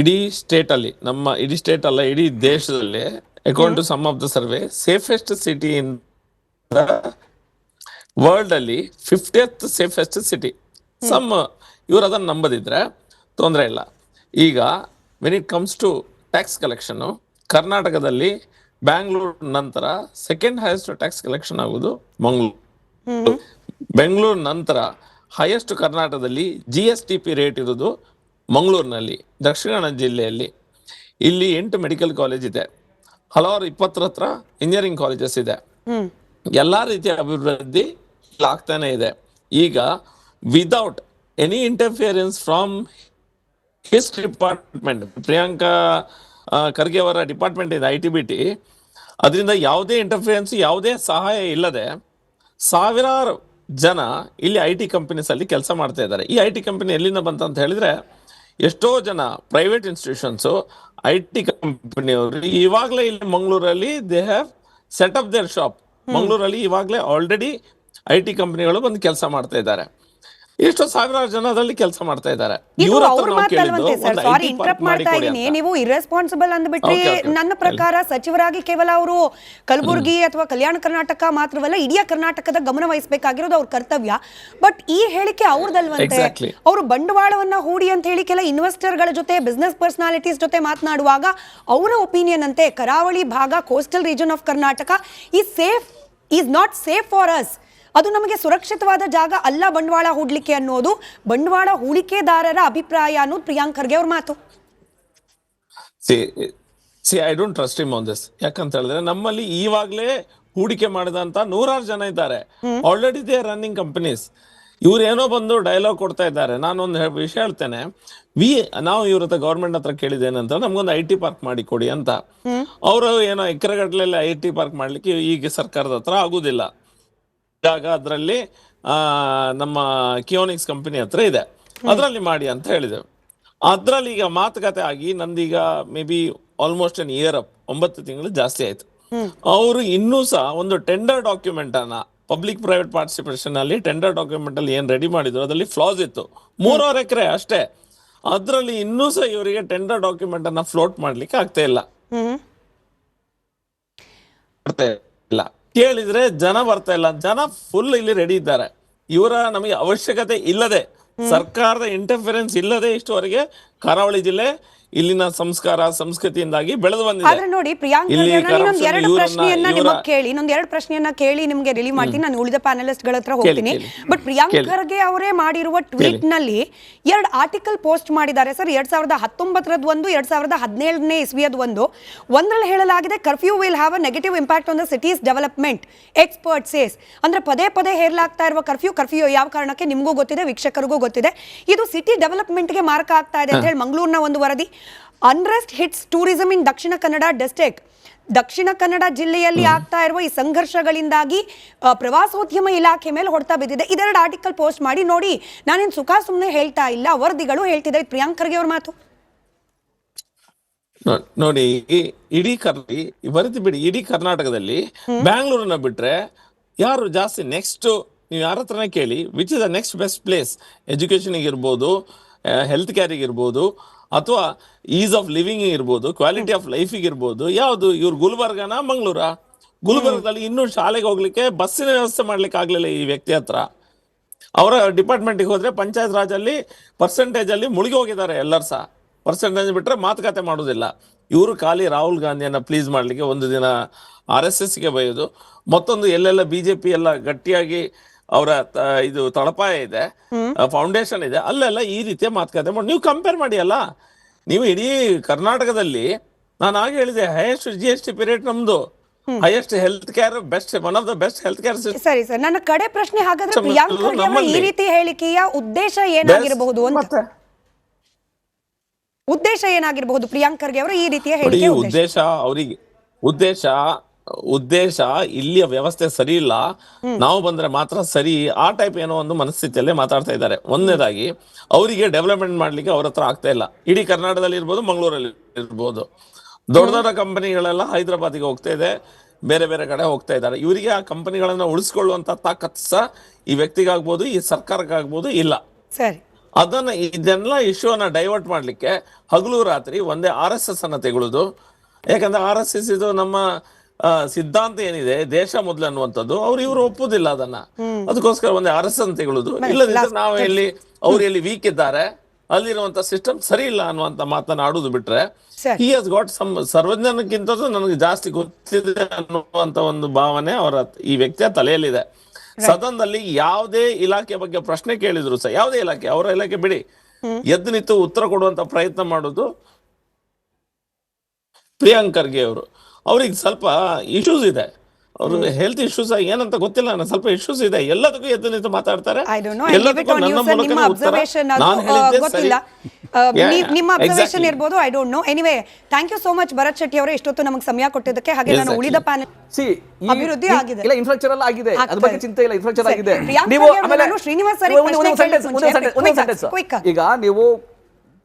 ಇಡೀ ಸ್ಟೇಟ್ ಅಲ್ಲಿ, ನಮ್ಮ ಇಡೀ ಸ್ಟೇಟ್ ಅಲ್ಲ ಇಡೀ ದೇಶದಲ್ಲಿ, according to some of the survey, safest city in world ಅಲ್ಲಿ 50th ಸೇಫೆಸ್ಟ್ ಸಿಟಿ. ಇವ್ರು ಅದನ್ನು ನಂಬದಿದ್ರೆ ತೊಂದರೆ ಇಲ್ಲ. ಈಗ when it comes to tax collection, ಕರ್ನಾಟಕದಲ್ಲಿ ಬ್ಯಾಂಗ್ಳೂರ್ ನಂತರ ಸೆಕೆಂಡ್ ಹೈಯೆಸ್ಟ್ ಟ್ಯಾಕ್ಸ್ ಕಲೆಕ್ಷನ್ ಆಗುವುದು ಮಂಗಳೂರು. ಬೆಂಗಳೂರು ನಂತರ ಹೈಯೆಸ್ಟ್ ಕರ್ನಾಟಕದಲ್ಲಿ GSTP ರೇಟ್ ಇರೋದು ಮಂಗಳೂರಿನಲ್ಲಿ, ದಕ್ಷಿಣ ಕನ್ನಡ ಜಿಲ್ಲೆಯಲ್ಲಿ. ಇಲ್ಲಿ 8 ಮೆಡಿಕಲ್ ಕಾಲೇಜ್ ಇದೆ, ಹಲವಾರು 20 ಹತ್ರ ಇಂಜಿನಿಯರಿಂಗ್ ಕಾಲೇಜಸ್ ಇದೆ. ಎಲ್ಲಾ ರೀತಿಯ ಅಭಿವೃದ್ಧಿ ಆಗ್ತಾನೆ ಇದೆ. ಈಗ without any interference from his department, Priyanka Kharge ಅವರ ಡಿಪಾರ್ಟ್ಮೆಂಟ್ ಇದೆ ITBT, ಅದರಿಂದ ಯಾವುದೇ ಇಂಟರ್ಫಿಯರೆನ್ಸ್, ಯಾವುದೇ ಸಹಾಯ ಇಲ್ಲದೆ ಸಾವಿರಾರು ಜನ ಇಲ್ಲಿ IT ಕಂಪನೀಸ್ ಅಲ್ಲಿ ಕೆಲಸ ಮಾಡ್ತಾ ಇದ್ದಾರೆ. ಈ IT ಕಂಪನಿ ಎಲ್ಲಿಂದ ಬಂತಂತ ಹೇಳಿದ್ರೆ, ಎಷ್ಟೋ ಜನ ಪ್ರೈವೇಟ್ ಇನ್ಸ್ಟಿಟ್ಯೂಷನ್ಸ್ IT ಕಂಪನಿಯವರು ಇವಾಗಲೇ ಇಲ್ಲಿ ಮಂಗಳೂರಲ್ಲಿ they have set up their shop. ಮಂಗಳೂರಲ್ಲಿ ಇವಾಗಲೇ ಆಲ್ರೆಡಿ IT ಕಂಪನಿಗಳು ಬಂದು ಕೆಲಸ ಮಾಡ್ತಾ ಇದ್ದಾರೆ. ಎಷ್ಟೋ ಸಾವಿರಾರು ಜನ ಅದರಲ್ಲಿ ಕೆಲಸ ಮಾಡ್ತಾ ಇದ್ದಾರೆ. ನೀವು ಇರ್ರೆಸ್ಪಾನ್ಸಿಬಲ್ ಅಂದ್ಬಿಟ್ರಿ. ನನ್ನ ಪ್ರಕಾರ ಸಚಿವರಾಗಿ ಕೇವಲ ಅವರು ಕಲಬುರಗಿ ಅಥವಾ ಕಲ್ಯಾಣ ಕರ್ನಾಟಕ ಮಾತ್ರವಲ್ಲ, ಇಡೀ ಕರ್ನಾಟಕದ ಗಮನ ವಹಿಸಬೇಕಾಗಿರೋದು ಅವ್ರ ಕರ್ತವ್ಯ. ಬಟ್ ಈ ಹೇಳಿಕೆ ಅವ್ರದಲ್ವಂತೆ. ಅವರು ಬಂಡವಾಳವನ್ನ ಹೂಡಿ ಅಂತ ಹೇಳಿ ಕೆಲ ಇನ್ವೆಸ್ಟರ್ಗಳ ಜೊತೆ, ಬಿಸ್ನೆಸ್ ಪರ್ಸನಾಲಿಟೀಸ್ ಜೊತೆ ಮಾತನಾಡುವಾಗ ಅವರ ಒಪಿನಿಯನ್ ಅಂತೆ ಕರಾವಳಿ ಭಾಗ, coastal region of Karnataka is not safe for us. ಅದು ನಮಗೆ ಸುರಕ್ಷಿತವಾದ ಜಾಗ ಅಲ್ಲ ಬಂಡವಾಳ ಹೂಡ್ಲಿಕ್ಕೆ ಅನ್ನೋದು ಬಂಡವಾಳ ಹೂಡಿಕೆದಾರರ ಅಭಿಪ್ರಾಯ ಅನ್ನೋದು ಪ್ರಿಯಾಂಕ್ ಖರ್ಗೆ ಅವ್ರ ಮಾತು. I don't trust him on this. ಯಾಕಂತ ಹೇಳಿದ್ರೆ ನಮ್ಮಲ್ಲಿ ಇವಾಗಲೇ ಹೂಡಿಕೆ ಮಾಡಿದಂತ 100 ಜನ ಇದ್ದಾರೆ. Already they are running companies. ಇವ್ರು ಏನೋ ಬಂದು ಡೈಲಾಗ್ ಕೊಡ್ತಾ ಇದ್ದಾರೆ. ನಾನೊಂದು ವಿಷಯ ಹೇಳ್ತೇನೆ. ನಾವು ಇವ್ರ ಹತ್ರ ಗೌರ್ಮೆಂಟ್ ಹತ್ರ ಕೇಳಿದೇನಂತ, ನಮ್ಗೊಂದು IT ಪಾರ್ಕ್ ಮಾಡಿ ಕೊಡಿ ಅಂತ. ಅವರು ಏನೋ ಎಕರೆಗಟ್ಟಲೆ IT ಪಾರ್ಕ್ ಮಾಡ್ಲಿಕ್ಕೆ ಈಗ ಸರ್ಕಾರದ ಹತ್ರ ಆಗುದಿಲ್ಲ. ಜಾಗ ಅದರಲ್ಲಿ ನಮ್ಮ ಕಿಯೋನಿಕ್ಸ್ ಕಂಪನಿ ಹತ್ರ ಇದೆ, ಅದರಲ್ಲಿ ಮಾಡಿ ಅಂತ ಹೇಳಿದೆವು. ಅದ್ರಲ್ಲಿ ಈಗ ಮಾತುಕತೆ ಆಗಿ ನಂದೀಗ may be almost an year up, 9 ತಿಂಗಳು ಜಾಸ್ತಿ ಆಯ್ತು. ಅವರು ಇನ್ನೂ ಸಹ ಒಂದು ಟೆಂಡರ್ ಡಾಕ್ಯುಮೆಂಟ್ ಅನ್ನ, ಪಬ್ಲಿಕ್ ಪ್ರೈವೇಟ್ ಪಾರ್ಟಿಸಿಪೇಷನ್ ಅಲ್ಲಿ ಟೆಂಡರ್ ಡಾಕ್ಯುಮೆಂಟ್ ಅಲ್ಲಿ ಏನ್ ರೆಡಿ ಮಾಡಿದ್ರು ಅದರಲ್ಲಿ ಫ್ಲಾಸ್ ಇತ್ತು. 3.5 ಎಕರೆ ಅಷ್ಟೇ. ಅದರಲ್ಲಿ ಇನ್ನೂ ಸಹ ಇವರಿಗೆ ಟೆಂಡರ್ ಡಾಕ್ಯುಮೆಂಟ್ ಅನ್ನ ಫ್ಲೋಟ್ ಮಾಡ್ಲಿಕ್ಕೆ ಆಗ್ತಾ ಇಲ್ಲ. ಕೇಳಿದ್ರೆ ಜನ ಬರ್ತಾ ಇಲ್ಲ. ಜನ ಫುಲ್ ಇಲ್ಲಿ ರೆಡಿ ಇದ್ದಾರೆ. ಇವರ ನಮಗೆ ಅವಶ್ಯಕತೆ ಇಲ್ಲದೆ, ಸರ್ಕಾರದ ಇಂಟರ್ಫಿರೆನ್ಸ್ ಇಲ್ಲದೆ ಇಷ್ಟುವರೆಗೆ ಕರಾವಳಿ ಜಿಲ್ಲೆ ಇಲ್ಲಿನ ಸಂಸ್ಕಾರ ಸಂಸ್ಕೃತಿಯಿಂದಾಗಿ ಬೆಳೆದು ಬಂದಿದೆ. ಆದ್ರೆ ನೋಡಿ ಪ್ರಿಯಾಂಕ್, ಇನ್ನೊಂದು 2 ಪ್ರಶ್ನೆಯನ್ನ ಕೇಳಿ ನಿಮ್ಗೆ ರಿಲೀವ್ ಮಾಡ್ತೀನಿ. ನಾನು ಉಳಿದ ಪ್ಯಾನಲಿಸ್ಟ್ ಗಳ ಹತ್ರ ಹೋಗ್ತೀನಿ. ಬಟ್ ಪ್ರಿಯಾಂಕ್ ಖರ್ಗೆ ಅವರೇ ಮಾಡಿರುವ ಟ್ವೀಟ್ ನಲ್ಲಿ 2 ಆರ್ಟಿಕಲ್ ಪೋಸ್ಟ್ ಮಾಡಿದ್ದಾರೆ ಸರ್. 2019 ಒಂದು, 2017 ಇಸ್ವಿಯದು ಒಂದು. ಒಂದರಲ್ಲಿ ಹೇಳಲಾಗಿದೆ curfew will have a negative impact on the cities development, expert says. ಅಂದ್ರೆ ಪದೇ ಪದೇ ಹೇರಲಾಗ್ತಾ ಇರುವ ಕರ್ಫ್ಯೂ ಯಾವ ಕಾರಣಕ್ಕೆ ನಿಮಗೂ ಗೊತ್ತಿದೆ, ವೀಕ್ಷಕರಿಗೂ ಗೊತ್ತಿದೆ. ಇದು ಸಿಟಿ ಡೆವಲಪ್ಮೆಂಟ್ ಗೆ ಮಾರಕ ಆಗ್ತಾ ಇದೆ ಅಂತ ಹೇಳಿ ಮಂಗಳೂರಿನ ಒಂದು ವರದಿ. ಅನ್ರೆಸ್ಟ್ ಹಿಟ್ಸ್ ಟೂರಿಸಂ ಇನ್ ದಕ್ಷಿಣ ಕನ್ನಡ ಡಿಸ್ಟ್ರಿಕ್ಟ್. ದಕ್ಷಿಣ ಕನ್ನಡ ಜಿಲ್ಲೆಯಲ್ಲಿ ಆಗ್ತಾ ಇರುವ ಈ ಸಂಘರ್ಷಗಳಿಂದಾಗಿ ಪ್ರವಾಸೋದ್ಯಮ ಇಲಾಖೆ ಮೇಲೆ ಹೊಡೆತ ಬಿದ್ದಿದೆ. 2 ಆರ್ಟಿಕಲ್ ಪೋಸ್ಟ್ ಮಾಡಿ ನೋಡಿ. ನಾನೇನು ಸುಮ್ಮನೆ ಹೇಳ್ತಾ ಇಲ್ಲ, ವರದಿಗಳು ಹೇಳ್ತಿದೆ. ಪ್ರಿಯಾಂಕ್ ಖರ್ಗೆ ಅವ್ರ ಮಾತು ನೋಡಿ. ವರದಿ ಬಿಡಿ, ಇಡೀ ಕರ್ನಾಟಕದಲ್ಲಿ ಬ್ಯಾಂಗ್ಳೂರನ್ನ ಬಿಟ್ರೆ ಯಾರು ಜಾಸ್ತಿ ನೆಕ್ಸ್ಟ್, ನೀವು ಯಾರ ಹತ್ರನೇ ಕೇಳಿ, which is the next best place education ಇರ್ಬೋದು, ಹೆಲ್ತ್ ಕೇರ್ ಇರ್ಬೋದು, ಅಥವಾ ಈಸ್ ಆಫ್ ಲಿವಿಂಗ್ ಇರ್ಬೋದು, ಕ್ವಾಲಿಟಿ ಆಫ್ ಲೈಫ್ ಇರ್ಬೋದು, ಯಾವುದು? ಇವ್ರು ಗುಲ್ಬರ್ಗನ ಮಂಗಳೂರ? ಗುಲ್ಬರ್ಗದಲ್ಲಿ ಇನ್ನೂ ಶಾಲೆಗೆ ಹೋಗ್ಲಿಕ್ಕೆ ಬಸ್ಸಿನ ವ್ಯವಸ್ಥೆ ಮಾಡ್ಲಿಕ್ಕೆ ಆಗ್ಲಿಲ್ಲ ಈ ವ್ಯಕ್ತಿ ಹತ್ರ. ಅವರ ಡಿಪಾರ್ಟ್ಮೆಂಟ್ಗೆ ಹೋದ್ರೆ ಪಂಚಾಯತ್ ರಾಜ್ ಅಲ್ಲಿ ಪರ್ಸೆಂಟೇಜ್ ಅಲ್ಲಿ ಮುಳುಗಿ ಹೋಗಿದ್ದಾರೆ ಎಲ್ಲರೂ ಸಹ. ಪರ್ಸೆಂಟೇಜ್ ಬಿಟ್ರೆ ಮಾತುಕತೆ ಮಾಡೋದಿಲ್ಲ. ಇವರು ಖಾಲಿ ರಾಹುಲ್ ಗಾಂಧಿಯನ್ನ ಪ್ಲೀಸ್ ಮಾಡ್ಲಿಕ್ಕೆ ಒಂದು ದಿನ RSSಗೆ ಬೈಯೋದು, ಮತ್ತೊಂದು ಎಲ್ಲೆಲ್ಲ BJP ಎಲ್ಲ ಗಟ್ಟಿಯಾಗಿ ಅವರ ಇದು ತಳಪಾಯ ಇದೆ, ಫೌಂಡೇಶನ್ ಇದೆ, ಅಲ್ಲೆಲ್ಲ ಈ ರೀತಿಯ ಮಾತುಕತೆ ಮಾಡಿ. ನೀವು ಕಂಪೇರ್ ಮಾಡಿ ಅಲ್ಲ. ನೀವು ಇಡೀ ಕರ್ನಾಟಕದಲ್ಲಿ, ನಾನು ಆಗ ಹೇಳಿದೆ, ಹೈಯೆಸ್ಟ್ GSTP ರೇಟ್ ನಮ್ದು, highest health care, one of the best health care system. ಸರಿ ಸರ್, ನನ್ನ ಕಡೆ ಪ್ರಶ್ನೆ ಹಾಗಾದ್ರೆ ಪ್ರಿಯಾಂಕ್ ಖರ್ಗೆ ಅವರ ಈ ರೀತಿ ಹೇಳಿಕೆಯ ಉದ್ದೇಶ ಏನಾಗಿರಬಹುದು ಅಂತ? ಉದ್ದೇಶ ಏನಾಗಿರಬಹುದು ಪ್ರಿಯಾಂಕ್ ಖರ್ಗೆ ಅವರ ಈ ರೀತಿಯ ಹೇಳಿಕೆ? ಉದ್ದೇಶ ಅವರಿಗೆ ಉದ್ದೇಶ ಇಲ್ಲಿಯ ವ್ಯವಸ್ಥೆ ಸರಿ ಇಲ್ಲ, ನಾವು ಬಂದ್ರೆ ಮಾತ್ರ ಸರಿ, ಆ ಟೈಪ್ ಏನೋ ಒಂದು ಮನಸ್ಥಿತಿಯಲ್ಲೇ ಮಾತಾಡ್ತಾ ಇದ್ದಾರೆ. ಒಂದನೇದಾಗಿ ಅವರಿಗೆ ಡೆವಲಪ್ಮೆಂಟ್ ಮಾಡ್ಲಿಕ್ಕೆ ಅವ್ರ ಹತ್ರ ಆಗ್ತಾ ಇಲ್ಲ. ಇಡೀ ಕರ್ನಾಟಕದಲ್ಲಿ ಇರ್ಬೋದು, ಮಂಗಳೂರಲ್ಲಿ ಇರ್ಬೋದು. ದೊಡ್ಡ ದೊಡ್ಡ ಕಂಪನಿಗಳೆಲ್ಲ ಹೈದರಾಬಾದ್ಗೆ ಹೋಗ್ತಾ ಇದೆ, ಬೇರೆ ಬೇರೆ ಕಡೆ ಹೋಗ್ತಾ ಇದ್ದಾರೆ. ಇವರಿಗೆ ಆ ಕಂಪನಿಗಳನ್ನ ಉಳಿಸ್ಕೊಳ್ಳುವಂತ ತಾಕತ್ ಸಹ ಈ ವ್ಯಕ್ತಿಗಾಗ್ಬೋದು, ಈ ಸರ್ಕಾರಕ್ಕಾಗ್ಬೋದು ಇಲ್ಲ. ಸರಿ, ಇದೆಲ್ಲ ಇಶ್ಯೂನ ಡೈವರ್ಟ್ ಮಾಡ್ಲಿಕ್ಕೆ ಹಗಲು ರಾತ್ರಿ ಒಂದೇ RSS ಅನ್ನ ತೆಗೊಳ್ಳೋದು. ಯಾಕಂದ್ರೆ RSS ಇದು ನಮ್ಮ ಸಿದ್ಧಾಂತ ಏನಿದೆ ದೇಶ ಮೊದಲು ಅನ್ನುವಂಥದ್ದು ಇವರು ಒಪ್ಪುದಿಲ್ಲ ಅದನ್ನ. ಅದಕ್ಕೋಸ್ಕರ ಒಂದೇ ಅರಸಂತೆಗಳದು ಇಲ್ಲದಿದ್ರೆ ನಾವು ಎಲ್ಲಿ ವೀಕ್ ಇದ್ದಾರೆ ಅಲ್ಲಿರುವಂತ ಸಿಸ್ಟಮ್ ಸರಿ ಇಲ್ಲ ಅನ್ನುವಂತ ಮಾತನಾಡುದು ಬಿಟ್ರೆ ಹಿ ಹಸ್ ಗಾಟ್ ಸಮ್ ಸರ್ವಜ್ಞನಕ್ಕಿಂತ ನನಗೆ ಜಾಸ್ತಿ ಗೊತ್ತಿದೆ ಅನ್ನುವಂತ ಒಂದು ಭಾವನೆ ಈ ವ್ಯಕ್ತಿಯ ತಲೆಯಲ್ಲಿದೆ. ಸದನದಲ್ಲಿ ಯಾವುದೇ ಇಲಾಖೆ ಬಗ್ಗೆ ಪ್ರಶ್ನೆ ಕೇಳಿದ್ರು ಸಹ, ಯಾವುದೇ ಇಲಾಖೆ, ಅವರ ಇಲಾಖೆ ಬಿಡಿ, ಎದ್ದು ನಿಂತು ಉತ್ತರ ಕೊಡುವಂತ ಪ್ರಯತ್ನ ಮಾಡೋದು ಪ್ರಿಯಾಂಕ್ ಖರ್ಗೆ ಅವರು. ಅವ್ರಿಗೆ ಸ್ವಲ್ಪ ಇಶ್ಯೂಸ್ ಇದೆ, ಅವ್ರಿಗೆ ಹೆಲ್ತ್ ಇಶ್ಯೂಸ್ ಏನಂತ ಗೊತ್ತಿಲ್ಲ, ನನಗೆ ಸ್ವಲ್ಪ ಇಶ್ಯೂಸ್ ಇದೆ. ಎಲ್ಲದಕ್ಕೂ ಎದ್ದು ನಿಂತು ಮಾತಾಡ್ತಾರೆ, ಎಲ್ಲದಕ್ಕೂ ನನ್ನ ಮೂಲಕ ಉತ್ತರ ನಾನು ಹೇಳಿದ್ದೆ ಸರಿ. ನಿಮ್ಮ ಅಬ್ಸರ್ವೇಷನ್ ಇರಬಹುದು, I don't know. Anyway, thank you so much Bharat Shetty ಅವರೇ ಇಷ್ಟೊತ್ತು ನಮಗೆ ಸಮಯ ಕೊಟ್ಟಿದ್ದಕ್ಕೆ. ಹಾಗೆ ನಾನು ಉಳಿದ ಪ್ಯಾನೆಲ್ ಅಭಿವೃದ್ಧಿ ಆಗಿದೆ, ಇಲ್ಲ ಇನ್ಫ್ರಾಸ್ಟ್ರಕ್ಚರ್ ಆಗಿದೆ, ಅದ್ರ ಬಗ್ಗೆ ಚಿಂತೆ ಇಲ್ಲ, ಇನ್ಫ್ರಾಸ್ಟ್ರಕ್ಚರ್ ಆಗಿದೆ. ನೀವು ಶ್ರೀನಿವಾಸ್ ಸರ್ ಈಗ ನೀವು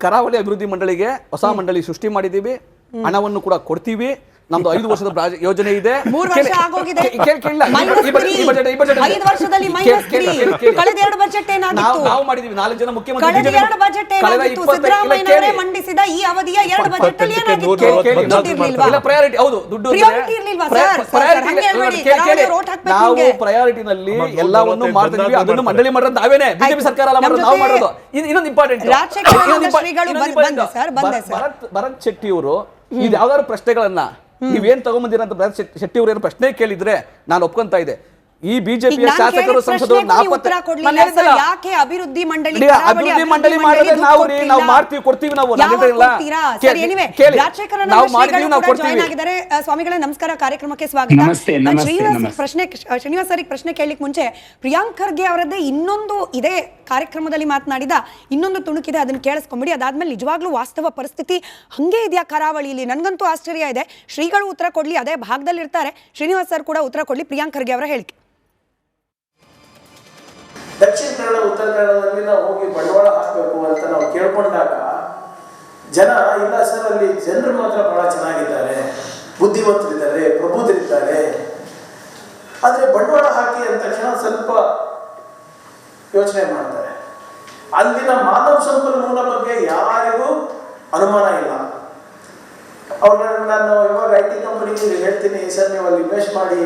ಕರಾವಳಿ ಅಭಿವೃದ್ಧಿ ಮಂಡಳಿಗೆ ಹೊಸ ಮಂಡಳಿ ಸೃಷ್ಟಿ ಮಾಡಿದೀವಿ, ಹಣವನ್ನು ಕೂಡ ಕೊಡ್ತೀವಿ, ನಮ್ದು 5 ವರ್ಷದ ಯೋಜನೆ ಇದೆ. 3 ವರ್ಷ ಆಗೋಗಿದೆ, 5 ವರ್ಷದಲ್ಲಿ ಕಳೆದ 2 ಬಜೆಟ್ ಏನಾಗಿತ್ತು? ನಾವು ಮಾಡಿದೀವಿ, 4 ಜನ ಮುಖ್ಯಮಂತ್ರಿ ಕಳೆದ 2 ಬಜೆಟ್ ಏನಾಗಿತ್ತು? ಸಿದ್ದರಾಮಯ್ಯ ಅವರೇ ಮಂಡಿಸಿದ ಈ ಅವಧಿಯ 2 ಬಜೆಟ್ ಅಲ್ಲಿ ಏನಾಗಿತ್ತು? ಇಲ್ಲ ಪ್ರಯಾರಿಟಿ, ಹೌದು ದುಡ್ಡು ಇರ್ಲಿಲ್ವಾ ಸರ್? ನಾವು ಪ್ರಯಾರಿಟಿನಲ್ಲಿ ಎಲ್ಲವನ್ನು ಮಾಡ್ತಿದ್ವಿ, ಅದನ್ನು ಮಂಡಳಿ ಮಾಡೋದು ನಾವೇನೆ, ಬಿಜೆಪಿ ಸರ್ಕಾರ ಅಲ್ಲ ಮಾಡೋದು, ನಾವು ಮಾಡೋದು. ಇನ್ನೊಂದು ಇಂಪಾರ್ಟೆಂಟ್, ಭರತ್ ಶೆಟ್ಟಿ ಅವರು ಇದು ಯಾವ್ದಾದ್ರು ಪ್ರಶ್ನೆಗಳನ್ನ ನೀವೇನ್ ತಗೊಂಬಂದಿರ ಅಂತ ಭರತ್ ಶೆಟ್ಟಿ ಅವರು ಏನು ಪ್ರಶ್ನೆ ಕೇಳಿದ್ರೆ ನಾನು ಒಪ್ಕೊಂತ ಇದೆ. ಈ ಬಿಜೆಪಿಯ ಶಾಸಕರು ಸಂಸದರು ಯಾಕೆ ಅಭಿವೃದ್ಧಿ ಮಂಡಳಿ ಮಾಡಿದ್ರೆ ನಾವು ಮಾಡ್ತೀವಿ, ಕೊಡ್ತೀವಿ, ನಾವು ಸ್ವಾಮಿಗಳೇ ನಮಸ್ಕಾರ, ಕಾರ್ಯಕ್ರಮಕ್ಕೆ ಸ್ವಾಗತ. ಶ್ರೀನಿವಾಸ್ ಸರಿಗೆ ಪ್ರಶ್ನೆ ಕೇಳಲಿಕ್ಕೆ ಮುಂಚೆ ಪ್ರಿಯಾಂಕ್ ಖರ್ಗೆ ಅವರದ್ದೇ ಇನ್ನೊಂದು ಇದೇ ಕಾರ್ಯಕ್ರಮದಲ್ಲಿ ಮಾತನಾಡಿದ ಇನ್ನೊಂದು ತುಣುಕಿದೆ, ಅದನ್ನು ಕೇಳಿಸ್ಕೊಂಬಿಡಿ. ಅದಾದ್ಮೇಲೆ ನಿಜವಾಗ್ಲೂ ವಾಸ್ತವ ಪರಿಸ್ಥಿತಿ ಹಂಗೆ ಇದೆಯಾ ಕರಾವಳಿಯಲ್ಲಿ? ನನ್ಗಂತೂ ಆಶ್ಚರ್ಯ ಇದೆ. ಶ್ರೀಗಳು ಉತ್ತರ ಕೊಡ್ಲಿ, ಅದೇ ಭಾಗದಲ್ಲಿ ಇರ್ತಾರೆ, ಶ್ರೀನಿವಾಸ್ ಸರ್ ಕೂಡ ಉತ್ತರ ಕೊಡ್ಲಿ. ಪ್ರಿಯಾಂಕ್ ಖರ್ಗೆ ಅವರ ಹೇಳಿಕೆ. ದಕ್ಷಿಣ ಕನ್ನಡ ಉತ್ತರ ಕನ್ನಡದಲ್ಲಿ ನಾವು ಹೋಗಿ ಬಂಡವಾಳ ಹಾಕಬೇಕು ಅಂತ ನಾವು ಕೇಳ್ಕೊಂಡಾಗ ಜನ ಇಲ್ಲ ಸರ್, ಅಲ್ಲಿ ಜನರು ಮಾತ್ರ ಬಹಳ ಚೆನ್ನಾಗಿದ್ದಾರೆ, ಬುದ್ಧಿವಂತರಿದ್ದಾರೆ, ಪ್ರಬುದ್ಧರಿದ್ದಾರೆ, ಆದರೆ ಬಂಡವಾಳ ಹಾಕಿ ಅಂದ ತಕ್ಷಣ ಸ್ವಲ್ಪ ಯೋಚನೆ ಮಾಡ್ತಾರೆ. ಅಲ್ಲಿನ ಮಾನವ ಸಂಪನ್ಮೂಲ ಬಗ್ಗೆ ಯಾರಿಗೂ ಅನುಮಾನ ಇಲ್ಲ. ಅವ್ರನ್ನ ನಾನು ಇವಾಗ IT ಕಂಪನಿಗೆ ಹೇಳ್ತೀನಿ, ಸರ್ ನೀವು ಅಲ್ಲಿ ಇನ್ವೆಸ್ಟ್ ಮಾಡಿ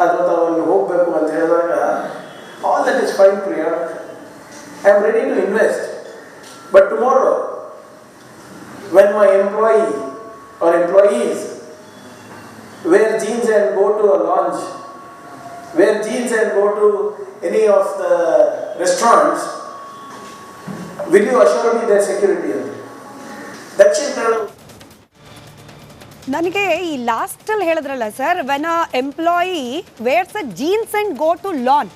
ಅಥವಾ ಅಲ್ಲಿ ಹೋಗಬೇಕು ಅಂತ ಹೇಳಿದಾಗ, all that is fine, Priyank. I am ready to invest. But tomorrow, when my employee or employees wear jeans and go to a lounge, wear jeans and go to any of the restaurants, will you assure me their security? Dakshin Kannada. ನನಗೆ ಈ ಲಾಸ್ಟ್ ಅಲ್ಲಿ ಹೇಳಿದ್ರಲ್ಲ sir, when a employee wears a jeans and go to lawn,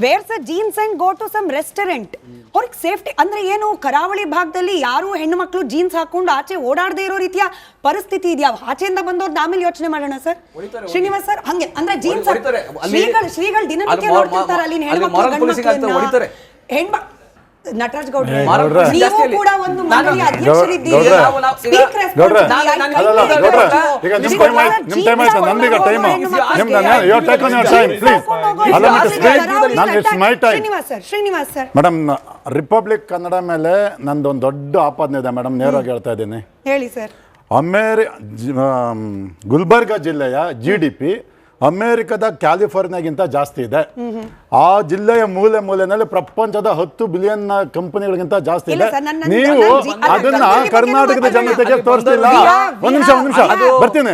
wears a jeans and go to some restaurant, ಅವ್ರಿಗೆ ಸೇಫ್ಟಿ ಅಂದ್ರೆ ಏನು? ಕರಾವಳಿ ಭಾಗದಲ್ಲಿ ಯಾರು ಹೆಣ್ಣು ಮಕ್ಕಳು ಜೀನ್ಸ್ ಹಾಕೊಂಡು ಆಚೆ ಓಡಾಡದೇ ಇರೋ ರೀತಿಯ ಪರಿಸ್ಥಿತಿ ಇದೆಯಾ? ಆಚೆಯಿಂದ ಬಂದವ್ರು ಆಮೇಲೆ ಯೋಚನೆ ಮಾಡೋಣ ಸರ್. ಶ್ರೀನಿವಾಸ್ ಸರ್, ಹಂಗೆ ಅಂದ್ರೆ ಜೀನ್ಸ್ ಶ್ರೀಗಳು ದಿನನಿತ್ಯ ನೋಡ್ತಿರ್ತಾರೆ ಅಲ್ಲಿ ಹೆಣ್ಮಕ್ಳು. ನಟರಾಜ್ ಗೌಡ್ರೆ, ನೀವು ಕೂಡ ಒಂದು ಮಂಡಳಿ ಅಧ್ಯಕ್ಷರಿದ್ದೀರಿ. ಮೇಡಮ್, ರಿಪಬ್ಲಿಕ್ ಕನ್ನಡ ಮೇಲೆ ನಂದೊಂದು ದೊಡ್ಡ ಆಪಾದನೆ ಇದೆ ಮೇಡಮ್, ನೇರವಾಗಿ ಹೇಳ್ತಾ ಇದ್ದೀನಿ. ಹೇಳಿ ಸರ್. ಗುಲ್ಬರ್ಗ ಜಿಲ್ಲೆಯ GDP ಅಮೇರಿಕದ ಕ್ಯಾಲಿಫೋರ್ನಿಯಾಗಿಂತ ಜಾಸ್ತಿ ಇದೆ. ಆ ಜಿಲ್ಲೆಯ ಮೂಲೆನಲ್ಲಿ ಪ್ರಪಂಚದ 10 ಬಿಲಿಯನ್ ಕಂಪನಿಗಳಿಗಿಂತ ಜಾಸ್ತಿ ಇದೆ. ನೀವು ಅದನ್ನ ಕರ್ನಾಟಕದ ಜನತೆಗೆ ತೋರಿಸ್ತಿಲ್ಲ. ಒಂದ್ ನಿಮಿಷ ಬರ್ತೀನಿ,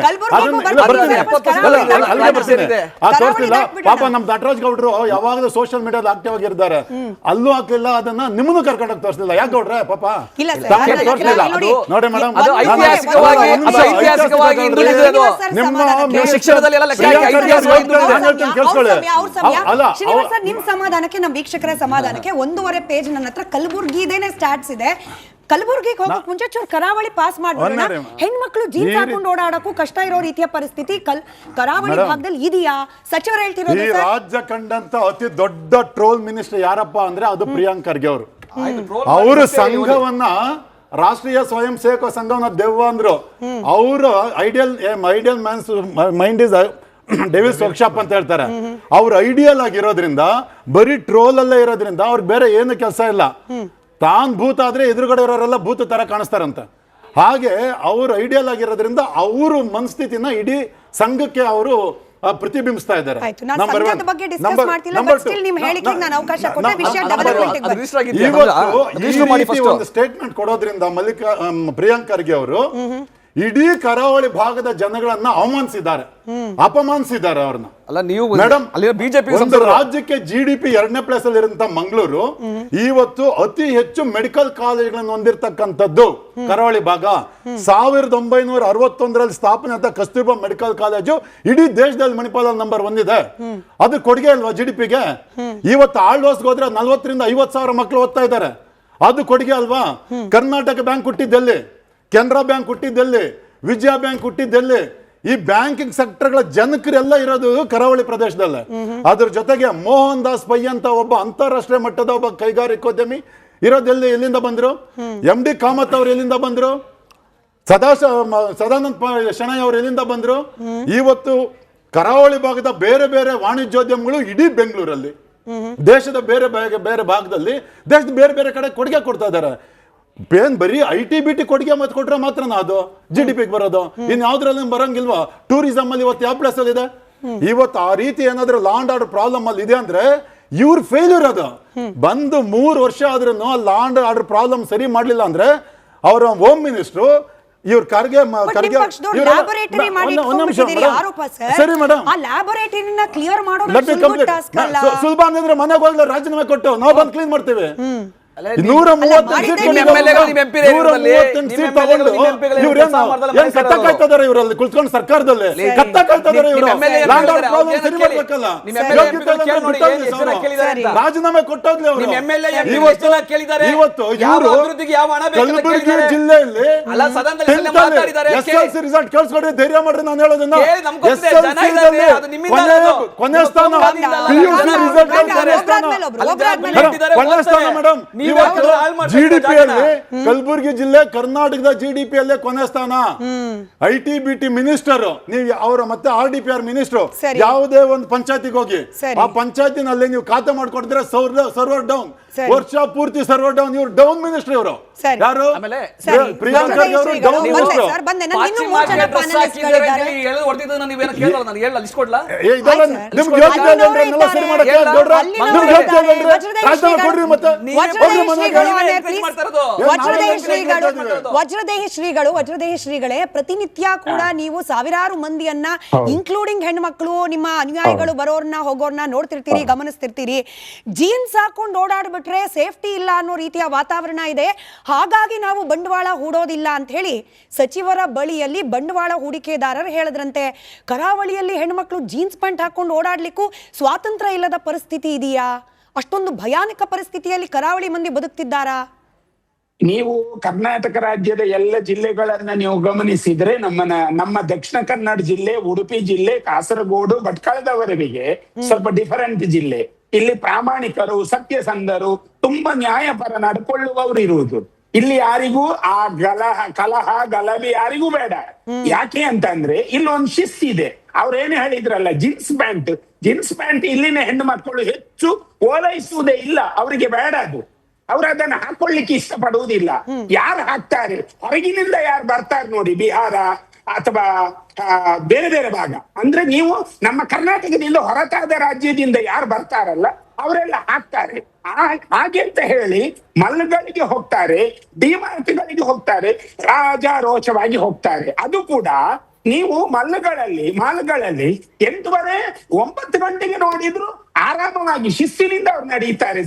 ತೋರಿಸ್ತಿಲ್ಲ. ಪಾಪ ನಮ್ ನಟರಾಜ್ ಗೌಡ್ರು ಯಾವಾಗಲೂ ಸೋಷಿಯಲ್ ಮೀಡಿಯಾದ ಆಕ್ಟಿವ್ ಆಗಿರ್ತಾರೆ, ಅಲ್ಲೂ ಹಾಕಿಲ್ಲ, ಅದನ್ನ ನಿಮ್ಮನ್ನು ಕರ್ಕೊಂಡೋಗಿ ತೋರಿಸ್ತಿಲ್ಲ. ಯಾಕೆ ಗೌಡ್ರೆ? ಪಾಪ ತೋರಿಸ್ಲಿಲ್ಲ. ನೋಡಿ ಮೇಡಮ್, ನಿಮ್ ಸಮಾಧಾನಕ್ಕೆ, ನಮ್ ವೀಕ್ಷಕರ ಸಮಾಧಾನಕ್ಕೆ 1.5 ಪೇಜ್ ನನ್ನ ಹತ್ರ ಕಲಬುರ್ಗಿದೇನೆ ಸ್ಟಾಟ್ಸ್ ಇದೆ. ಕಲಬುರ್ಗಿಗೆ ಹೋಗಕ್ ಮುಂಚೆ ಚೂರು ಕರಾವಳಿ ಪಾಸ್ ಮಾಡೋಣ. ಹೆಣ್ಮಕ್ಳು ಜೀನ್ಸ್ ಹಾಕೊಂಡು ಓಡಾಡಕ್ಕೂ ಕಷ್ಟ ಇರೋ ರೀತಿಯ ಪರಿಸ್ಥಿತಿ ಕರಾವಳಿ ಭಾಗದಲ್ಲಿ ಇದೆಯಾ? ಸಚಿವರು ಹೇಳ್ತಿರೋದು. ಈ ರಾಜ್ಯ ಕಂಡಂತ ಅತಿ ದೊಡ್ಡ ಟ್ರೋಲ್ ಮಿನಿಸ್ಟರ್ ಯಾರಪ್ಪ ಅಂದ್ರೆ ಅದು ಪ್ರಿಯಾಂಕ್ ಖರ್ಗೆ ಅವರು. ಅವರು ಸಂಘವನ್ನ, ರಾಷ್ಟ್ರೀಯ ಸ್ವಯಂ ಸೇವಕ ಸಂಘವನ್ನ ದೆವ್ವ ಅಂದ್ರು. ಅವರು ideal mind is devils workshop ಅಂತ ಹೇಳ್ತಾರೆ. ಅವ್ರು ಐಡಿಯಲ್ ಆಗಿರೋದ್ರಿಂದ, ಬರೀ ಟ್ರೋಲ್ ಅಲ್ಲೇ ಇರೋದ್ರಿಂದ ಅವ್ರಿಗೆ ಬೇರೆ ಏನು ಕೆಲಸ ಇಲ್ಲ. ತಾನ್ ಭೂತ ಆದ್ರೆ ಎದುರುಗಡೆ ಇರೋರೆಲ್ಲ ಭೂತ ತರ ಕಾಣಿಸ್ತಾರಂತ. ಹಾಗೆ ಅವರು ಐಡಿಯಲ್ ಆಗಿರೋದ್ರಿಂದ ಅವರು ಮನಸ್ಥಿತಿನ ಇಡೀ ಸಂಘಕ್ಕೆ ಅವರು ಪ್ರತಿಬಿಂಬಿಸ್ತಾ ಇದ್ದಾರೆ. ಆಯ್ತು, ನಾನು ಸಂಘದ ಬಗ್ಗೆ ಡಿಸ್ಕಸ್ ಮಾಡ್ತಿಲ್ಲ, ಬಟ್ ಸ್ಟಿಲ್ ನಿಮ್ಮ ಹೇಳಿಕೆಗೆ ನಾನು ಅವಕಾಶ ಕೊಟ್ಟೆ, ವಿಷಯ ಡೆವಲಪ್ಮೆಂಟ್ ಒಂದು ಸ್ಟೇಟ್ಮೆಂಟ್ ಕೊಡೋದ್ರಿಂದ ಪ್ರಿಯಾಂಕ್ ಖರ್ಗೆ ಅವರು ಇಡೀ ಕರಾವಳಿ ಭಾಗದ ಜನಗಳನ್ನ ಅವಮಾನಿಸಿದ್ದಾರೆ, ಅಪಮಾನಿಸಿದ್ದಾರೆ ಅವ್ರನ್ನ. ಅಲ್ಲ ನೀವು ಮೇಡಮ್, ಬಿಜೆಪಿ ಒಂದು ರಾಜ್ಯಕ್ಕೆ GDP 2ನೇ ಪ್ಲೇಸ್ ಅಲ್ಲಿ ಇರುವಂತ ಮಂಗಳೂರು ಇವತ್ತು ಅತಿ ಹೆಚ್ಚು ಮೆಡಿಕಲ್ ಕಾಲೇಜ್ಗಳನ್ನು ಹೊಂದಿರತಕ್ಕಂಥದ್ದು ಕರಾವಳಿ ಭಾಗ. 1961ರಲ್ಲಿ ಸ್ಥಾಪನೆ ಆದ ಕಸ್ತೂರ್ಬಾ ಮೆಡಿಕಲ್ ಕಾಲೇಜು ಇಡೀ ದೇಶದಲ್ಲಿ ಮಣಿಪಾಲ ನಂಬರ್ 1 ಇದೆ. ಅದು ಕೊಡುಗೆ ಅಲ್ವಾ GDPಗೆ? ಇವತ್ತು ಆಳ್ವಾಸ್ಗೆ ಹೋದ್ರೆ 40,000 ರಿಂದ 50,000 ಮಕ್ಕಳು ಓದ್ತಾ ಇದ್ದಾರೆ, ಅದು ಕೊಡುಗೆ ಅಲ್ವಾ? ಕರ್ನಾಟಕ ಬ್ಯಾಂಕ್ ಹುಟ್ಟಿದ್ದೆಲ್ಲಿ? ಕೆನರಾ ಬ್ಯಾಂಕ್ ಹುಟ್ಟಿದ್ದೆಲ್ಲಿ? ವಿಜಯ ಬ್ಯಾಂಕ್ ಹುಟ್ಟಿದ್ದೆಲ್ಲಿ? ಈ ಬ್ಯಾಂಕಿಂಗ್ ಸೆಕ್ಟರ್ಗಳ ಜನಕರೆಲ್ಲ ಇರೋದು ಕರಾವಳಿ ಪ್ರದೇಶದಲ್ಲೇ. ಅದ್ರ ಜೊತೆಗೆ ಮೋಹನ್ ದಾಸ್ ಪೈ ಅಂತ ಒಬ್ಬ ಅಂತಾರಾಷ್ಟ್ರೀಯ ಮಟ್ಟದ ಒಬ್ಬ ಕೈಗಾರಿಕೋದ್ಯಮಿ ಇರೋದೆಲ್ಲಿ? ಎಲ್ಲಿಂದ ಬಂದ್ರು? MD ಕಾಮತ್ ಅವ್ರು ಎಲ್ಲಿಂದ ಬಂದ್ರು? ಸದಾನಂದ ಶೆಣೈ ಅವ್ರು ಎಲ್ಲಿಂದ ಬಂದ್ರು? ಇವತ್ತು ಕರಾವಳಿ ಭಾಗದ ಬೇರೆ ಬೇರೆ ವಾಣಿಜ್ಯೋದ್ಯಮಗಳು ಇಡೀ ಬೆಂಗಳೂರಲ್ಲಿ, ದೇಶದ ಬೇರೆ ಬೇರೆ ಭಾಗದಲ್ಲಿ, ದೇಶದ ಬೇರೆ ಬೇರೆ ಕಡೆ ಕೊಡುಗೆ ಕೊಡ್ತಾ ಇದ್ದಾರೆ. ಬರೀ IT-BT ಕೊಡುಗೆ ಮತ್ತೆ ಕೊಟ್ರೆ ಮಾತ್ರ ಅದು GDPಗೆ ಬರೋದು, ಇನ್ ಯಾವ್ದ್ರಲ್ಲಿ ಬರಂಗಿಲ್ವಾ? ಟೂರಿಸಂ ಅಲ್ಲಿ ಇವತ್ತು ಯಾವ ಪ್ಲೇಸ್ ಅಲ್ಲಿ ಇದೆ? ಇವತ್ತು ಆ ರೀತಿ ಏನಾದ್ರೂ ಲಾ ಅಂಡ್ ಆರ್ಡರ್ ಪ್ರಾಬ್ಲಮ್ ಅಲ್ಲಿ ಇದೆ ಅಂದ್ರೆ ಇವ್ರ ಫೇಲ್ಯೂರ್ ಅದು. ಬಂದು 3 ವರ್ಷ ಆದ್ರೂ ಲಾ ಅಂಡ್ ಆರ್ಡರ್ ಪ್ರಾಬ್ಲಮ್ ಸರಿ ಮಾಡ್ಲಿಲ್ಲ ಅಂದ್ರೆ ಅವರ ಹೋಮ್ ಮಿನಿಸ್ಟ್ರು ಇವ್ರ ಖರ್ಗೆ ಸರಿ ಮೇಡಮ್, ಸುಲಭ ಅಂದ್ರೆ ಮನೆಗೆ ಹೋಗ್ಲ ರಾಜೀನಾಮೆ ಕೊಟ್ಟು ನಾವು ಬಂದು ಕ್ಲೀನ್ ಮಾಡ್ತೇವೆ. 130 ಸೀಟ್ ತಗೊಂಡು ಕತ್ತಕಾಯ್ತಿದ್ದಾರೆ ಇವರಲ್ಲಿ ಕುಳಿತುಕೊಂಡು ಸರ್ಕಾರದಲ್ಲಿ ಕತ್ತಕಾಯ್ತಿದ್ದಾರೆ ಇವರು. ರಾಜೀನಾಮೆ ಕೊಟ್ಟೋಗ್ಲಿ ಅವರು. ಇವತ್ತು ಇವರು ಕಲಬುರಗಿ ಜಿಲ್ಲೆಯಲ್ಲಿ SLC ರಿಸಲ್ಟ್ ಕೇಳಿಸ್ಕೊಂಡ್ರೆ ಧೈರ್ಯ ಮಾಡ್ರಿ. ನಾನು ಹೇಳೋದನ್ನ ಕೊನೆ ಸ್ಥಾನ PUC ರಿಸಲ್ಟ್ ಕೊನೆ ಸ್ಥಾನ ಮೇಡಮ್. GDPಯಲ್ಲಿ ಕಲಬುರಗಿ ಜಿಲ್ಲೆ ಕರ್ನಾಟಕದ GDPಯಲ್ಲೇ ಕೊನೆ ಸ್ಥಾನ. IT-BT ಮಿನಿಸ್ಟರ್ ನೀವು ಅವರ ಮತ್ತೆ RDPR ಮಿನಿಸ್ಟರ್ ಯಾವುದೇ ಒಂದು ಪಂಚಾಯತಿಗೆ ಹೋಗಿ ಆ ಪಂಚಾಯತಿನಲ್ಲಿ ನೀವು ಖಾತೆ ಮಾಡ್ಕೊಡ್ತೀರಾ ಸರ್ವರ್ ಡೌನ್, ವರ್ಷ ಪೂರ್ತಿ ಸರ್ವರ್ ಡೌನ್. ಇವರು ಡೌನ್ ಮಿನಿಸ್ಟರ್. ಇವರು ಯಾರು? ಪ್ರಿಯಾಂಕ್ ಖರ್ಗೆ ಅವರು ಡೌನ್ ಮಿನಿಸ್ಟರ್. ನಿಮ್ಗೆ ಯೋಗ್ಯತೆ ಸರಿ ಮಾಡಕ್ಕೆ ಕೊಡ್ರಿ. ಮತ್ತೆ ವಜ್ರದೇಹಿ ಶ್ರೀಗಳೇ, ಪ್ರತಿನಿತ್ಯ ಕೂಡ ನೀವು ಸಾವಿರಾರು ಮಂದಿಯನ್ನ ಇನ್ಕ್ಲೂಡಿಂಗ್ ಹೆಣ್ಮಕ್ಳು, ನಿಮ್ಮ ಅನುಯಾಯಿಗಳು ಬರೋರ್ನ ಹೋಗೋರ್ನ ನೋಡ್ತಿರ್ತೀರಿ, ಗಮನಿಸ್ತಿರ್ತೀರಿ. ಜೀನ್ಸ್ ಹಾಕೊಂಡು ಓಡಾಡ್ಬಿಟ್ರೆ ಸೇಫ್ಟಿ ಇಲ್ಲ ಅನ್ನೋ ರೀತಿಯ ವಾತಾವರಣ ಇದೆ, ಹಾಗಾಗಿ ನಾವು ಬಂಡವಾಳ ಹೂಡೋದಿಲ್ಲ ಅಂತ ಹೇಳಿ ಸಚಿವರ ಬಳಿಯಲ್ಲಿ ಬಂಡವಾಳ ಹೂಡಿಕೆದಾರರು ಹೇಳಿದ್ರಂತೆ. ಕರಾವಳಿಯಲ್ಲಿ ಹೆಣ್ಮಕ್ಳು ಜೀನ್ಸ್ ಪ್ಯಾಂಟ್ ಹಾಕೊಂಡು ಓಡಾಡ್ಲಿಕ್ಕೂ ಸ್ವಾತಂತ್ರ್ಯ ಇಲ್ಲದ ಪರಿಸ್ಥಿತಿ ಇದೆಯಾ? ಅಷ್ಟೊಂದು ಭಯಾನಕ ಪರಿಸ್ಥಿತಿಯಲ್ಲಿ ಕರಾವಳಿ ಮಂದಿ ಬದುಕ್ತಿದ್ದಾರಾ? ನೀವು ಕರ್ನಾಟಕ ರಾಜ್ಯದ ಎಲ್ಲ ಜಿಲ್ಲೆಗಳನ್ನ ನೀವು ಗಮನಿಸಿದ್ರೆ ನಮ್ಮ ದಕ್ಷಿಣ ಕನ್ನಡ ಜಿಲ್ಲೆ, ಉಡುಪಿ ಜಿಲ್ಲೆ, ಕಾಸರಗೋಡು, ಭಟ್ಕಳದವರೆಗೆ ಸ್ವಲ್ಪ ಡಿಫರೆಂಟ್ ಜಿಲ್ಲೆ. ಇಲ್ಲಿ ಪ್ರಾಮಾಣಿಕರು, ಸತ್ಯಸಂಧರು, ತುಂಬಾ ನ್ಯಾಯಪರ ನಡ್ಕೊಳ್ಳುವವರು ಇರುವುದು. ಇಲ್ಲಿ ಯಾರಿಗೂ ಆ ಕಲಹ ಗಲಭೆ ಯಾರಿಗೂ ಬೇಡ. ಯಾಕೆ ಅಂತಂದ್ರೆ ಇಲ್ಲೊಂದು ಶಿಸ್ತಿದೆ. ಅವ್ರೇನು ಹೇಳಿದ್ರಲ್ಲ, ಜೀನ್ಸ್ ಪ್ಯಾಂಟ್ ಇಲ್ಲಿನ ಹೆಣ್ಣು ಮಕ್ಕಳು ಹೆಚ್ಚು ಓಲೈಸುವುದೇ ಇಲ್ಲ, ಅವರಿಗೆ ಬೇಡ ಅದು. ಅವ್ರು ಅದನ್ನ ಹಾಕೊಳ್ಳಿಕ್ಕೆ ಇಷ್ಟಪಡುವುದಿಲ್ಲ. ಯಾರು ಹಾಕ್ತಾರೆ, ಹೊರಗಿನಿಂದ ಯಾರು ಬರ್ತಾರೆ ನೋಡಿ, ಬಿಹಾರ ಅಥವಾ ಬೇರೆ ಬೇರೆ ಭಾಗ, ಅಂದ್ರೆ ನೀವು ನಮ್ಮ ಕರ್ನಾಟಕದಿಂದ ಹೊರತಾದ ರಾಜ್ಯದಿಂದ ಯಾರು ಬರ್ತಾರಲ್ಲ ಅವರೆಲ್ಲ ಹಾಕ್ತಾರೆ. ಹಾಗೆ ಅಂತ ಹೇಳಿ ಮಲ್ಗಳಿಗೆ ಹೋಗ್ತಾರೆ, ಡಿಮಾರ್ಟ್ಗಳಿಗೆ ಹೋಗ್ತಾರೆ, ರಾಜಾರೋಷವಾಗಿ ಹೋಗ್ತಾರೆ. ಅದು ಕೂಡ ನೀವು ಮಾಲ್ಗಳಲ್ಲಿ 8:30 9 ನೋಡಿದ್ರು ಆರಾಮವಾಗಿ ಶಿಸ್ತಿನಿಂದ ಅವ್ರು ನಡೀತಾರೆ.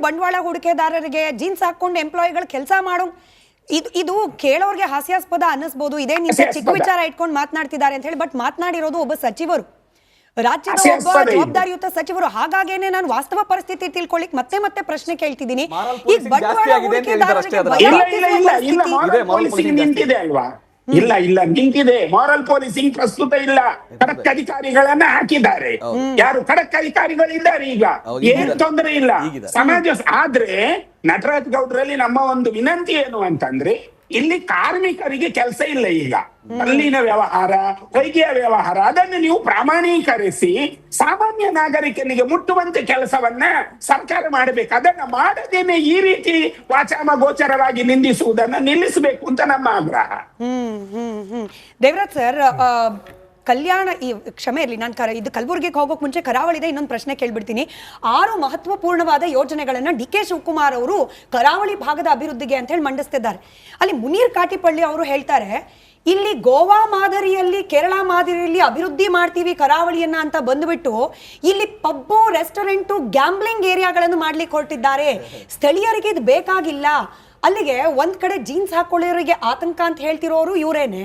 ಬಂಡವಾಳ ಹೂಡಿಕೆದಾರರಿಗೆ ಜೀನ್ಸ್ ಹಾಕೊಂಡು ಎಂಪ್ಲಾಯಿಗಳು ಕೆಲಸ ಮಾಡೋ ಇದು ಕೇಳೋರ್ಗೆ ಹಾಸ್ಯಾಸ್ಪದ ಅನ್ನಿಸ್ಬೋದು. ಇದೇ ನಿಮಿಷ ಚಿಕ್ಕ ವಿಚಾರ ಇಟ್ಕೊಂಡು ಮಾತನಾಡ್ತಿದ್ದಾರೆ ಅಂತ ಹೇಳಿ, ಬಟ್ ಮಾತನಾಡಿರೋದು ಒಬ್ಬ ಸಚಿವರು, ರಾಜ್ಯದ ಒಬ್ಬ ಜವಾಬ್ದಾರಿಯುತ ಸಚಿವರು. ಹಾಗಾಗೇನೆ ನಾನು ವಾಸ್ತವ ಪರಿಸ್ಥಿತಿ ತಿಳ್ಕೊಳ್ಳಿಕ್ ಮತ್ತೆ ಪ್ರಶ್ನೆ ಕೇಳ್ತಿದ್ದೀನಿ. ಈಗ ಬಂಡವಾಳ ನಿಂತಿದೆ ಅಲ್ವಾ? ಇಲ್ಲ ನಿಂತಿದೆ. ಮಾರಲ್ ಪೊಲೀಸಿಂಗ್ ಪ್ರಸ್ತುತ ಇಲ್ಲ. ಖಡಕ್ ಅಧಿಕಾರಿಗಳನ್ನ ಹಾಕಿದ್ದಾರೆ. ಯಾರು ಖಡಕ್ ಅಧಿಕಾರಿಗಳಿದ್ದಾರೆ ಈಗ, ಏನ್ ತೊಂದರೆ ಇಲ್ಲ ಸಮಾಜ. ಆದ್ರೆ ನಟರಾಜ್ ಗೌಡ್ರಲ್ಲಿ ನಮ್ಮ ಒಂದು ವಿನಂತಿ ಏನು ಅಂತಂದ್ರೆ, ಇಲ್ಲಿ ಕಾರ್ಮಿಕರಿಗೆ ಕೆಲಸ ಇಲ್ಲ ಈಗ. ಕಲ್ಲಿನ ವ್ಯವಹಾರ, ಹೊಯ್ಗೆಯ ವ್ಯವಹಾರ, ಅದನ್ನು ನೀವು ಪ್ರಾಮಾಣೀಕರಿಸಿ ಸಾಮಾನ್ಯ ನಾಗರಿಕನಿಗೆ ಮುಟ್ಟುವಂತೆ ಕೆಲಸವನ್ನ ಸರ್ಕಾರ ಮಾಡಬೇಕು. ಅದನ್ನ ಮಾಡದೇನೆ ಈ ರೀತಿ ವಾಚಾಮ ಗೋಚರವಾಗಿ ನಿಂದಿಸುವುದನ್ನ ನಿಲ್ಲಿಸಬೇಕು ಅಂತ ನಮ್ಮ ಆಗ್ರಹ. ದೇವರಾಜ್ ಸರ್, ಕಲ್ಯಾಣ ಕ್ಷಮೆ ಇರಲಿ, ನಾನು ಇದು ಕಲಬುರಗಿಗೆ ಹೋಗೋಕೆ ಮುಂಚೆ ಕರಾವಳಿದ ಇನ್ನೊಂದು ಪ್ರಶ್ನೆ ಕೇಳ್ಬಿಡ್ತೀನಿ. 6 ಮಹತ್ವಪೂರ್ಣವಾದ ಯೋಜನೆಗಳನ್ನ ಡಿ ಕೆ ಶಿವಕುಮಾರ್ ಅವರು ಕರಾವಳಿ ಭಾಗದ ಅಭಿವೃದ್ಧಿಗೆ ಅಂತ ಹೇಳಿ ಮಂಡಿಸ್ತಿದ್ದಾರೆ. ಅಲ್ಲಿ ಮುನೀರ್ ಕಾಟಿಪಳ್ಳಿ ಅವರು ಹೇಳ್ತಾರೆ, ಇಲ್ಲಿ ಗೋವಾ ಮಾದರಿಯಲ್ಲಿ, ಕೇರಳ ಮಾದರಿಯಲ್ಲಿ ಅಭಿವೃದ್ಧಿ ಮಾಡ್ತೀವಿ ಕರಾವಳಿಯನ್ನ ಅಂತ ಬಂದ್ಬಿಟ್ಟು ಇಲ್ಲಿ ಪಬ್ಬು, ರೆಸ್ಟೋರೆಂಟು, ಗ್ಯಾಂಬ್ಲಿಂಗ್ ಏರಿಯಾಗಳನ್ನು ಮಾಡ್ಲಿಕ್ಕೆ ಹೊರಟಿದ್ದಾರೆ. ಸ್ಥಳೀಯರಿಗೆ ಇದು ಬೇಕಾಗಿಲ್ಲ. ಅಲ್ಲಿಗೆ ಒಂದ್ ಕಡೆ ಜೀನ್ಸ್ ಹಾಕೊಳ್ಳೋರಿಗೆ ಆತಂಕ ಅಂತ ಹೇಳ್ತಿರೋರು ಇವರೇನೆ,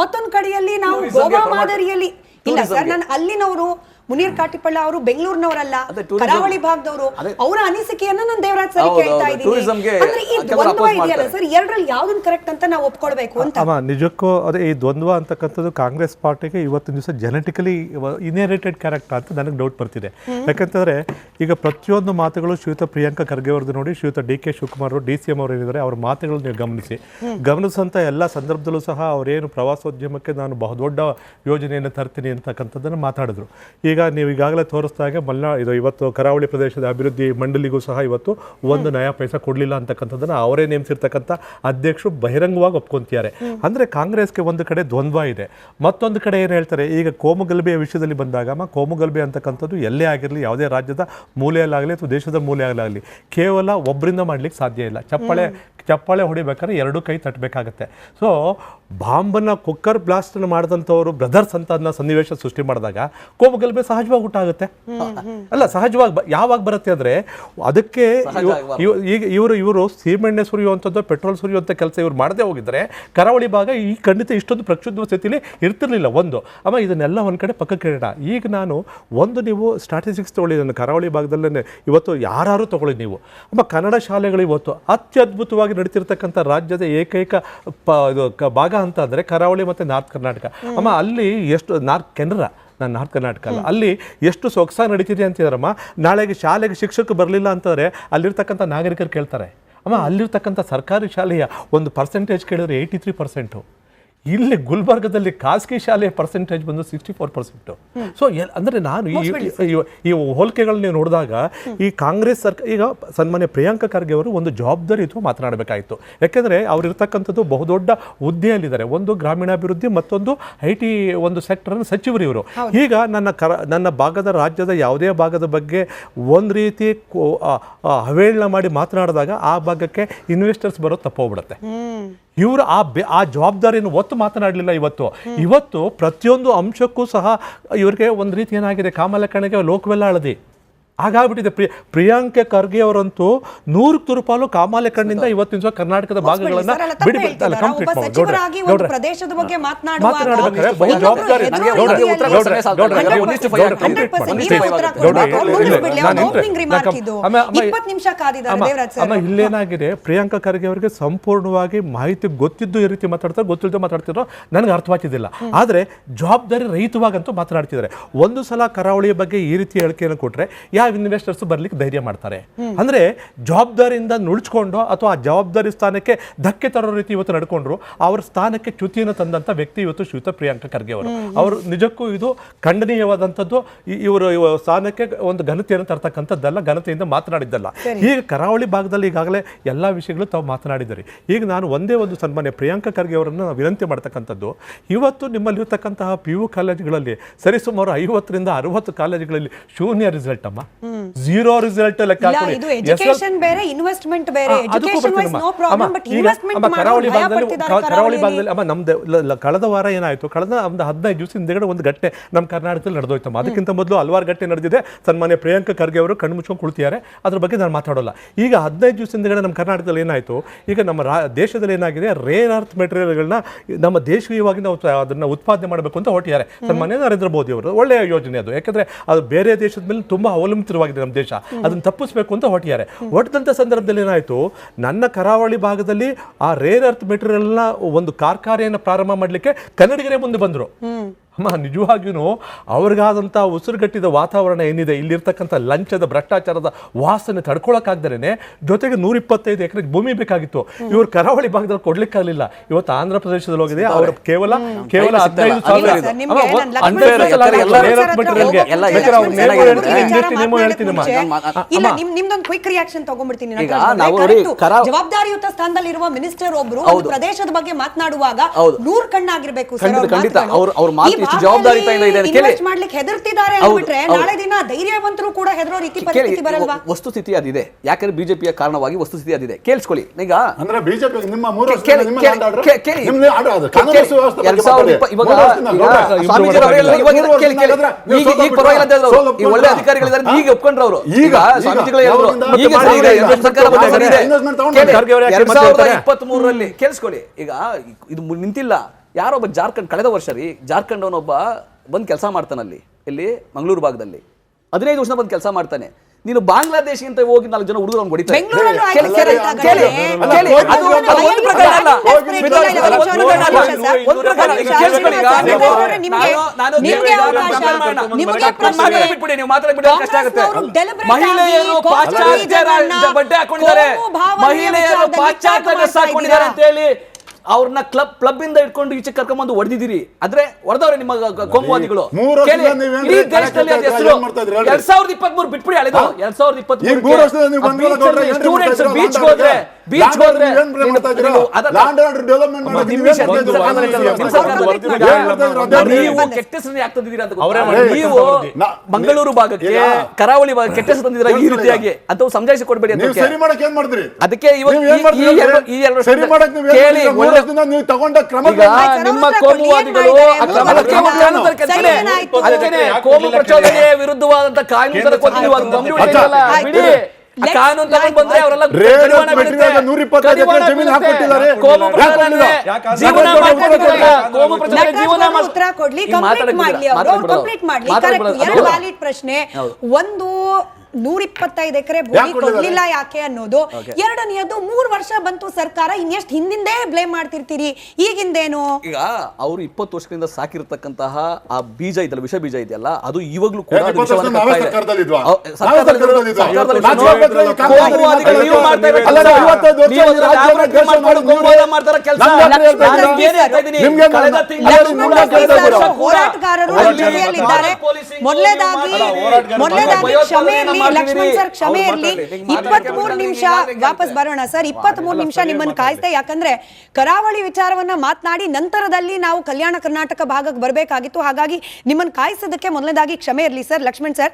ಮತ್ತೊಂದ್ ಕಡೆಯಲ್ಲಿ ನಾವು ಗೋವಾ ಮಾದರಿಯಲ್ಲಿ ಇಲ್ಲ ಸರ್. ನಾನು ಅಲ್ಲಿನವರು ಮುನೀರ್ ಕಾಟಿಪಳ್ಳ ಅವರು ಬೆಂಗಳೂರಿನವರಲ್ಲ, ಕರಾವಳಿ ಭಾಗದವರು. ಅವರ ಅನಿಸಿಕೆಯನ್ನ ನಾನು ದೇವರಾಜ್ ಸರ್ ಕೇಳ್ತಾ ಇದ್ದೀನಿ. ಅಂದ್ರೆ ಈ ದ್ವಂದ್ವ ಇದೆಯಲ್ಲ ಸರ್, ಎರಡರಲ್ಲಿ ಯಾವ್ದನ್ ಕರೆಕ್ಟ್ ಅಂತ ನಾವು ಒಪ್ಕೊಳ್ಬೇಕು ಅಂತ. ನಿಜಕ್ಕೂ ಅದೇ ಈ ದ್ವಂದ್ವ ಅಂತಕ್ಕಂಥದ್ದು ಕಾಂಗ್ರೆಸ್ ಪಾರ್ಟಿಗೆ ಇವತ್ತಿನ ದಿವಸ ಜೆನೆಟಿಕಲಿ ಇನ್ಹೆರಿಟೆಡ್ ಕ್ಯಾರೆಕ್ಟರ್ ಅಂತ ನನಗೆ ಡೌಟ್ ಬರ್ತಿದೆ. ಯಾಕಂತಂದ್ರೆ ಈಗ ಪ್ರತಿಯೊಂದು ಮಾತುಗಳು ಶ್ರೀಯುತ ಪ್ರಿಯಾಂಕಾ ಖರ್ಗೆ ಅವ್ರದ್ದು ನೋಡಿ, ಶ್ರೀಯುತ ಡಿ ಕೆ ಶಿವಕುಮಾರ್ ಅವರು, ಡಿ ಸಿ ಎಂ ಅವರು ಏನಿದ್ದಾರೆ ಅವ್ರ ಮಾತುಗಳು ನೀವು ಗಮನಿಸಂತ ಎಲ್ಲ ಸಂದರ್ಭದಲ್ಲೂ ಸಹ ಅವರೇನು ಪ್ರವಾಸೋದ್ಯಮಕ್ಕೆ ನಾನು ಬಹುದೊಡ್ಡ ಯೋಜನೆಯನ್ನು ತರ್ತೀನಿ ಅಂತಕ್ಕಂಥದ್ದನ್ನು ಮಾತಾಡಿದ್ರು. ಈಗ ನೀವು ಈಗಾಗಲೇ ತೋರಿಸಿದಾಗ ಇದು ಇವತ್ತು ಕರಾವಳಿ ಪ್ರದೇಶದ ಅಭಿವೃದ್ಧಿ ಮಂಡಳಿಗೂ ಸಹ ಇವತ್ತು 1 ನಯಾ ಪೈಸಾ ಕೊಡಲಿಲ್ಲ ಅಂತಕ್ಕಂಥದ್ದನ್ನು ಅವರೇ ನೇಮಿಸಿರ್ತಕ್ಕಂಥ ಅಧ್ಯಕ್ಷರು ಬಹಿರಂಗವಾಗಿ ಒಪ್ಕೊಂತಿದ್ದಾರೆ. ಅಂದರೆ ಕಾಂಗ್ರೆಸ್ಗೆ ಒಂದು ಕಡೆ ದ್ವಂದ್ವ ಇದೆ, ಮತ್ತೊಂದು ಕಡೆ ಏನು ಹೇಳ್ತಾರೆ, ಈಗ ಕೋಮುಗಲಭೆಯ ವಿಷಯದಲ್ಲಿ ಬಂದಾಗ ಕೋಮುಗಲಭೆ ಅಂತಕ್ಕಂಥದ್ದು ಎಲ್ಲೇ ಆಗಿರಲಿ, ಯಾವುದೇ ರಾಜ್ಯದ ಮೂಲೆಯಲ್ಲಾಗಲಿ ಅಥವಾ ದೇಶದ ಮೂಲೆಯಲ್ಲಾಗಲಿ ಕೇವಲ ಒಬ್ಬರಿಂದ ಮಾಡ್ಲಿಕ್ಕೆ ಸಾಧ್ಯ ಇಲ್ಲ. ಚಪ್ಪಾಳೆ ಹೊಡಿಬೇಕಾದ್ರೆ 2 ಕೈ ತಟ್ಟಬೇಕಾಗತ್ತೆ. ಸೊ ಬಾಂಬನ್ನು ಕುಕ್ಕರ್ ಬ್ಲಾಸ್ಟನ್ನು ಮಾಡಿದಂಥವರು ಬ್ರದರ್ಸ್ ಅಂತ ಅದನ್ನ ಸನ್ನಿವೇಶ ಸೃಷ್ಟಿ ಮಾಡಿದಾಗ ಕೋಮುಗಲಭೆ ಸಹಜವಾಗಿ ಊಟ ಅಲ್ಲ, ಸಹಜವಾಗಿ ಯಾವಾಗ ಬರುತ್ತೆ ಅಂದರೆ ಅದಕ್ಕೆ ಈಗ ಇವರು ಸೀಮೆಣ್ಣೆ ಸುರಿಯುವಂಥದ್ದು, ಪೆಟ್ರೋಲ್ ಸುರಿಯುವಂಥ ಕೆಲಸ ಇವ್ರು ಮಾಡದೆ ಹೋಗಿದ್ರೆ ಕರಾವಳಿ ಭಾಗ ಈ ಖಂಡಿತ ಇಷ್ಟೊಂದು ಪ್ರಕ್ಷುಬ್ಧ ಸ್ಥಿತಿಲಿ ಇರ್ತಿರ್ಲಿಲ್ಲ. ಇದನ್ನೆಲ್ಲ ಒಂದು ಕಡೆ ಪಕ್ಕಕ್ಕೆ ಇಡೋಣ. ಈಗ ನೀವು ಸ್ಟ್ರಾಟಜಿಕ್ಸ್ ತೊಗೊಳ್ಳಿ, ಕರಾವಳಿ ಭಾಗದಲ್ಲೇ ಇವತ್ತು ಯಾರು ತೊಗೊಳ್ಳಿ ನೀವು. ಕನ್ನಡ ಶಾಲೆಗಳು ಇವತ್ತು ಅತ್ಯದ್ಭುತವಾಗಿ ನಡೀತಿರ್ತಕ್ಕಂಥ ರಾಜ್ಯದ ಏಕೈಕ ಭಾಗ ಅಂತ ಅಂದರೆ ಕರಾವಳಿ ಮತ್ತು ನಾರ್ತ್ ಕರ್ನಾಟಕ. ಅಲ್ಲಿ ಎಷ್ಟು ನಾರ್ತ್ ಕರ್ನಾಟಕ ಅಲ್ಲ, ಅಲ್ಲಿ ಎಷ್ಟು ಸೊಗಸಾಗಿ ನಡೀತಿದೆ ಅಂತಿದಾರಮ್ಮ. ನಾಳೆಗೆ ಶಾಲೆಗೆ ಶಿಕ್ಷಕರು ಬರಲಿಲ್ಲ ಅಂತಂದರೆ ಅಲ್ಲಿರ್ತಕ್ಕಂಥ ನಾಗರಿಕರು ಕೇಳ್ತಾರೆ, ಅಲ್ಲಿರ್ತಕ್ಕಂಥ ಸರ್ಕಾರಿ ಶಾಲೆಯ ಒಂದು ಪರ್ಸೆಂಟೇಜ್ ಕೇಳಿದ್ರೆ 83%. ಇಲ್ಲಿ ಗುಲ್ಬರ್ಗದಲ್ಲಿ ಖಾಸಗಿ ಶಾಲೆಯ ಪರ್ಸೆಂಟೇಜ್ ಬಂದು 64%. ಸೊ ಅಂದರೆ ನಾನು ಈ ಹೋಲಿಕೆಗಳನ್ನ ನೀವು ನೋಡಿದಾಗ ಈ ಕಾಂಗ್ರೆಸ್ ಈಗ ಸನ್ಮಾನ್ಯ ಪ್ರಿಯಾಂಕಾ ಖರ್ಗೆ ಅವರು ಒಂದು ಜವಾಬ್ದಾರಿಯುತ ಮಾತನಾಡಬೇಕಾಯಿತು. ಯಾಕೆಂದರೆ ಅವರಿರ್ತಕ್ಕಂಥದ್ದು ಬಹುದೊಡ್ಡ ಹುದ್ದೆಯಲ್ಲಿದ್ದಾರೆ. ಒಂದು ಗ್ರಾಮೀಣಾಭಿವೃದ್ಧಿ, ಮತ್ತೊಂದು IT ಒಂದು ಸೆಕ್ಟರ್ನ ಸಚಿವರು ಇವರು. ಈಗ ನನ್ನ ಭಾಗದ ರಾಜ್ಯದ ಯಾವುದೇ ಭಾಗದ ಬಗ್ಗೆ ಒಂದು ರೀತಿ ಅವೇಳನ ಮಾಡಿ ಮಾತನಾಡಿದಾಗ ಆ ಭಾಗಕ್ಕೆ ಇನ್ವೆಸ್ಟರ್ಸ್ ಬರೋದು ತಪ್ಪೋಗ್ಬಿಡುತ್ತೆ. ಇವರು ಆ ಜವಾಬ್ದಾರಿಯನ್ನು ಒತ್ತು ಮಾತನಾಡಲಿಲ್ಲ. ಇವತ್ತು ಪ್ರತಿಯೊಂದು ಅಂಶಕ್ಕೂ ಸಹ ಇವರಿಗೆ ಒಂದು ರೀತಿ ಏನಾಗಿದೆ, ಕಾಮಲಕಣಿಗೆ ಲೋಕವೆಲ್ಲ ಹಳದಿ ಹಾಗಾಗ್ಬಿಟ್ಟಿದೆ. ಪ್ರಿಯಾಂಕಾ ಖರ್ಗೆ ಅವರಂತೂ 100ಕ್ಕೆ 100 ಪಾಲು ಕಾಮಾಲೆ ಕಣ್ಣಿಂದ ಇವತ್ತಿನ ಕರ್ನಾಟಕದ ಭಾಗಗಳನ್ನ ಇಲ್ಲೇನಾಗಿದೆ, ಪ್ರಿಯಾಂಕಾ ಖರ್ಗೆ ಅವರಿಗೆ ಸಂಪೂರ್ಣವಾಗಿ ಮಾಹಿತಿ ಗೊತ್ತಿದ್ದು ಈ ರೀತಿ ಮಾತಾಡ್ತಾರೆ, ಗೊತ್ತಿದ್ದು ಮಾತಾಡ್ತಿರೋ ನನಗೆ ಅರ್ಥವಾಗ್ತಿದ್ದಿಲ್ಲ. ಆದ್ರೆ ಜವಾಬ್ದಾರಿ ರಹಿತವಾಗಂತೂ ಮಾತನಾಡ್ತಿದ್ದಾರೆ. ಒಂದು ಸಲ ಕರಾವಳಿಯ ಬಗ್ಗೆ ಈ ರೀತಿ ಹೇಳಿಕೆಯನ್ನು ಕೊಟ್ರೆ ಇನ್ವೆಸ್ಟರ್ಸ್ ಬರ್ಲಿಕ್ಕೆ ಧೈರ್ಯ ಮಾಡ್ತಾರೆ. ಅಂದ್ರೆ ಜವಾಬ್ದಾರಿಯಿಂದ ನುಳ್ಚ್ಕೊಂಡು ಅಥವಾ ಆ ಜವಾಬ್ದಾರಿ ಸ್ಥಾನಕ್ಕೆ ಧಕ್ಕೆ ತರೋ ರೀತಿ ಇವತ್ತು ನಡ್ಕೊಂಡ್ರು. ಅವರ ಸ್ಥಾನಕ್ಕೆ ಚ್ಯುತಿಯನ್ನು ತಂದಂತ ವ್ಯಕ್ತಿ ಇವತ್ತು ಶ್ರೀಯುತ ಪ್ರಿಯಾಂಕಾ ಖರ್ಗೆ ಅವರು ನಿಜಕ್ಕೂ ಇದು ಖಂಡನೀಯವಾದಂಥದ್ದು. ಇವರು ಸ್ಥಾನಕ್ಕೆ ಒಂದು ಘನತೆಯನ್ನು ತರ್ತಕ್ಕಂಥದ್ದಲ್ಲ, ಘನತೆಯಿಂದ ಮಾತನಾಡಿದ್ದಲ್ಲ. ಈಗ ಕರಾವಳಿ ಭಾಗದಲ್ಲಿ ಈಗಾಗಲೇ ಎಲ್ಲಾ ವಿಷಯಗಳು ತಾವು ಮಾತನಾಡಿದ್ದಾರೆ. ಈಗ ನಾನು ಒಂದೇ ಒಂದು ಸನ್ಮಾನ್ಯ ಪ್ರಿಯಾಂಕಾ ಖರ್ಗೆ ಅವರನ್ನು ವಿನಂತಿ ಮಾಡ್ತಕ್ಕಂಥದ್ದು, ಇವತ್ತು ನಿಮ್ಮಲ್ಲಿರ್ತಕ್ಕಂತಹ PU ಕಾಲೇಜುಗಳಲ್ಲಿ ಸರಿಸುಮಾರು 50ರಿಂದ 60 ಕಾಲೇಜುಗಳಲ್ಲಿ ಶೂನ್ಯ ರಿಸಲ್ಟ್ ಅಮ್ಮ, 0 ರಿಸಲ್ಟ್ ಲೆಕ್ಕ ಹಾಕಿ. ಕರಾವಳಿ ಭಾಗದಲ್ಲಿ ನಮ್ದು ಕಳೆದ ವಾರ ಏನಾಯ್ತು, ಕಳೆದ ಒಂದು 15 ದಿವಸ ಹಿಂದೆಗಡೆ ಒಂದು ಘಟನೆ ನಮ್ಮ ಕರ್ನಾಟಕದಲ್ಲಿ ನಡೆದೋಯ್ತಮ್ಮ. ಅದಕ್ಕಿಂತ ಮೊದಲು ಹಲವಾರು ಘಟನೆ ನಡೆದಿದೆ. ಸನ್ಮಾನ್ಯ ಪ್ರಿಯಾಂಕಾ ಖರ್ಗೆ ಅವರು ಕಣ್ಣು ಮುಚ್ಕೊಂಡು ಕುಳಿತಿದ್ದಾರೆ, ಅದ್ರ ಬಗ್ಗೆ ನಾನು ಮಾತಾಡೋಲ್ಲ. ಈಗ 15 ದಿವಸ ಹಿಂದೆಗಡೆ ನಮ್ಮ ಕರ್ನಾಟಕದಲ್ಲಿ ಏನಾಯ್ತು, ಈಗ ನಮ್ಮ ದೇಶದಲ್ಲಿ ಏನಾಗಿದೆ, ರೇರ್ ಅರ್ತ್ ಮೆಟೀರಿಯಲ್ಗಳನ್ನ ನಮ್ಮ ದೇಶೀಯವಾಗಿ ನಾವು ಅದನ್ನ ಉತ್ಪಾದನೆ ಮಾಡಬೇಕು ಅಂತ ಹೊರಟಿದ್ದಾರೆ ಸನ್ಮಾನ್ಯ ನರೇಂದ್ರ ಮೋದಿ ಅವರು. ಒಳ್ಳೆಯ ಯೋಜನೆ ಅದು, ಯಾಕಂದ್ರೆ ಅದು ಬೇರೆ ದೇಶದ ಮೇಲೆ ತುಂಬಾ ಅವಲಂಬಿತವಾಗಿದೆ ನಮ್ಮ ದೇಶ, ಅದನ್ನು ತಪ್ಪಿಸಬೇಕು ಅಂತ ಹೊರಟಿದ್ದಾರೆ. ಹೊರಟಂತ ಸಂದರ್ಭದಲ್ಲಿ ಏನಾಯ್ತು, ನನ್ನ ಕರಾವಳಿ ಭಾಗದಲ್ಲಿ ಆ ರೇರ್ ಅರ್ತ್ ಮೆಟೀರಿಯಲ್ ನ ಒಂದು ಕಾರ್ಖಾನೆಯನ್ನು ಪ್ರಾರಂಭ ಮಾಡಲಿಕ್ಕೆ ಕನ್ನಡಿಗರೇ ಮುಂದೆ ಬಂದರು. ಅಮ್ಮ ನಿಜವಾಗಿಯೂ ಅವ್ರಿಗಾದಂಥ ಉಸಿರುಗಟ್ಟಿದ ವಾತಾವರಣ ಏನಿದೆ, ಇಲ್ಲಿರ್ತಕ್ಕಂಥ ಲಂಚದ ಭ್ರಷ್ಟಾಚಾರದ ವಾಸನೆ ತಡ್ಕೊಳಕ್ಕಾಗ್ದೇ ಜೊತೆಗೆ 125 ಎಕರೆ ಭೂಮಿ ಬೇಕಾಗಿತ್ತು. ಇವ್ರು ಕರಾವಳಿ ಭಾಗದಲ್ಲಿ ಕೊಡ್ಲಿಕ್ಕಾಗಲಿಲ್ಲ. ಇವತ್ತು ಆಂಧ್ರ ಪ್ರದೇಶದಲ್ಲಿ ಹೋಗಿದೆ, ಅವರು ಕೇವಲ 15,000 ನಿಮ್ದೊಂದು ಕ್ವಿಕ್ ರಿಯಾಕ್ಷನ್ ತಗೊಂಡ್ಬಿಡ್ತೀನಿ. ಜವಾಬ್ದಾರಿಯುತ ಸ್ಥಾನದಲ್ಲಿರುವ ಮಿನಿಸ್ಟರ್ ಒಬ್ರು ಪ್ರದೇಶದ ಬಗ್ಗೆ ಮಾತನಾಡುವಾಗ 100 ಕಣ್ಣಾಗಿರ್ಬೇಕು ಸರ್. ಮಾಡ್ಲಿಕ್ಕೆ ಹೆದರ್ತಿದ್ದಾರೆ ಅಂದ್ಬಿಟ್ರೆ ನಾಳೆ ದಿನ ಧೈರ್ಯವಂತರು ಕೂಡ ಹೆದರೋ ರೀತಿ ಪರಿಸ್ಥಿತಿ ಬರಲ್ವಾ? ವಸ್ತುಸ್ಥಿತಿ ಅದಿದೆ. ಯಾಕಂದ್ರೆ ಬಿಜೆಪಿಯ ಕಾರಣವಾಗಿ ವಸ್ತುಸ್ಥಿತಿ ಅದಿದೆ. ಕೇಳಿಸ್ಕೊಳ್ಳಿ. ಈಗ ಅಂದ್ರೆ ಬಿಜೆಪಿ ನಿಮ್ಮ 3 ವರ್ಷ ಒಳ್ಳೆ ಅಧಿಕಾರಿಗಳಿದ್ದಾರೆ, ಈಗ ಒಪ್ಕೊಂಡ್ರು ಅವರು. ಈಗ ಸ್ವಾಮೀಜಿಗಳು 2023ರಲ್ಲಿ ಕೇಳಿಸ್ಕೊಳ್ಳಿ. ಈಗ ಇದು ನಿಂತಿಲ್ಲ. ಯಾರೊಬ್ಬ ಜಾರ್ಖಂಡ್ ಕಳೆದ ವರ್ಷ ಜಾರ್ಖಂಡ್ ಅವನೊಬ್ಬ ಬಂದು ಕೆಲಸ ಮಾಡ್ತಾನಲ್ಲಿ, ಇಲ್ಲಿ ಮಂಗಳೂರು ಭಾಗದಲ್ಲಿ 15 ವರ್ಷ ಬಂದು ಕೆಲಸ ಮಾಡ್ತಾನೆ. ನೀನು ಬಾಂಗ್ಲಾದೇಶ್ ಅಂತ ಹೋಗಿ 4 ಜನ ಹುಡುಗರು ಹೊಡಿತಾರೆ. ಮಹಿಳೆಯರು ಪಾಶ್ಚಾತ್ಯ ಬಟ್ಟೆ ಹಾಕೊಂಡಿದ್ದಾರೆ, ಮಹಿಳೆಯರು ಪಾಶ್ಚಾತ್ಯ ಡ್ರೆಸ್ ಹಾಕೊಂಡಿದ್ದಾರೆ ಅಂತ ಹೇಳಿ ಅವ್ರನ್ನ ಕ್ಲಬ್ ಇಂದ ಇಟ್ಕೊಂಡು ಈಚೆ ಕರ್ಕೊಂಡ್ಬಂದು ಹೊಡೆದಿದ್ದೀರಿ. ಆದ್ರೆ ಹೊಡೆದವ್ರೆ ನಿಮ್ಮ ಕೋಮುವಾದಿಗಳು. 2023 ಬಿಟ್ಬಿಡಿ. ಹಳೆದು 2023 ಸ್ಟೂಡೆಂಟ್ಸ್ ಬೀಚ್ ಹೋದ್ರೆ ನೀವು ಕೆಟ್ಟ ಹೆಸರನ್ನ ಯಾಕೆ ತಂದಿದ್ದೀರಾ ಅಂತ ನೀವು ಮಂಗಳೂರು ಭಾಗಕ್ಕೆ ಕರಾವಳಿ ಭಾಗ ಕೆಟ್ಟ ಹೆಸರು ತಂದಿದ್ದೀರಾ ಈ ರೀತಿಯಾಗಿ ಅಂತ ಸಮಜಾಯಿಸಿ ಕೊಡ್ಬೇಡಿ. ಅದಕ್ಕೆ ಕೇಳಿ ನಿಮ್ಮ ಕೋಮುವಾದಿಗಳು ಕೋಮು ಪ್ರಚೋದನೆಯ ವಿರುದ್ಧವಾದಂತ ಕಾನೂನು ಬಿಡಿ. ಕಾನೂನು ತಗೊಂಡು ಬಂದ್ರೆ ಅವರೆಲ್ಲ ಪ್ರಶ್ನೆ. ಒಂದು 125 ಎಕರೆ ಭೂಮಿ ಕೊಡ್ಲಿಲ್ಲ ಯಾಕೆ ಅನ್ನೋದು. ಎರಡನೆಯದು 3 ವರ್ಷ ಬಂತು ಸರ್ಕಾರ, ಇನ್ನೆಷ್ಟು ಹಿಂದಿಂದೇ ಬ್ಲೇಮ್ ಮಾಡ್ತಿರ್ತೀರಿ, ಈಗಿಂದೇನು? ಈಗ ಅವರು 20 ವರ್ಷಗಳಿಂದ ಸಾಕಿರ್ತಕ್ಕಂತಹ ಆ ಬೀಜ ಇದೆಯಲ್ಲ, ವಿಷ ಬೀಜ ಇದೆಯಲ್ಲ, ಅದು ಇವಾಗ್ಲೂ ಕೂಡ ಹೋರಾಟಗಾರರು ಮೊದಲೇದಾಗಿ ಕ್ಷಮೆ ಇರಲಿ ಲಕ್ಷ್ಮಣ್ ಸರ್, ಕ್ಷಮೆ ಇರಲಿ. 23 ನಿಮಿಷ ವಾಪಸ್ ಬರೋಣ ಸರ್. 23 ನಿಮಿಷ ನಿಮ್ಮನ್ನು ಕಾಯ್ತೆ. ಯಾಕಂದ್ರೆ ಕರಾವಳಿ ವಿಚಾರವನ್ನ ಮಾತನಾಡಿ ನಂತರದಲ್ಲಿ ನಾವು ಕಲ್ಯಾಣ ಕರ್ನಾಟಕ ಭಾಗಕ್ಕೆ ಬರಬೇಕಾಗಿತ್ತು. ಹಾಗಾಗಿ ನಿಮ್ಮನ್ನು ಕಾಯಿಸೋದಕ್ಕೆ ಮೊದಲನೇದಾಗಿ ಕ್ಷಮೆ ಇರಲಿ ಸರ್. ಲಕ್ಷ್ಮಣ್ ಸರ್,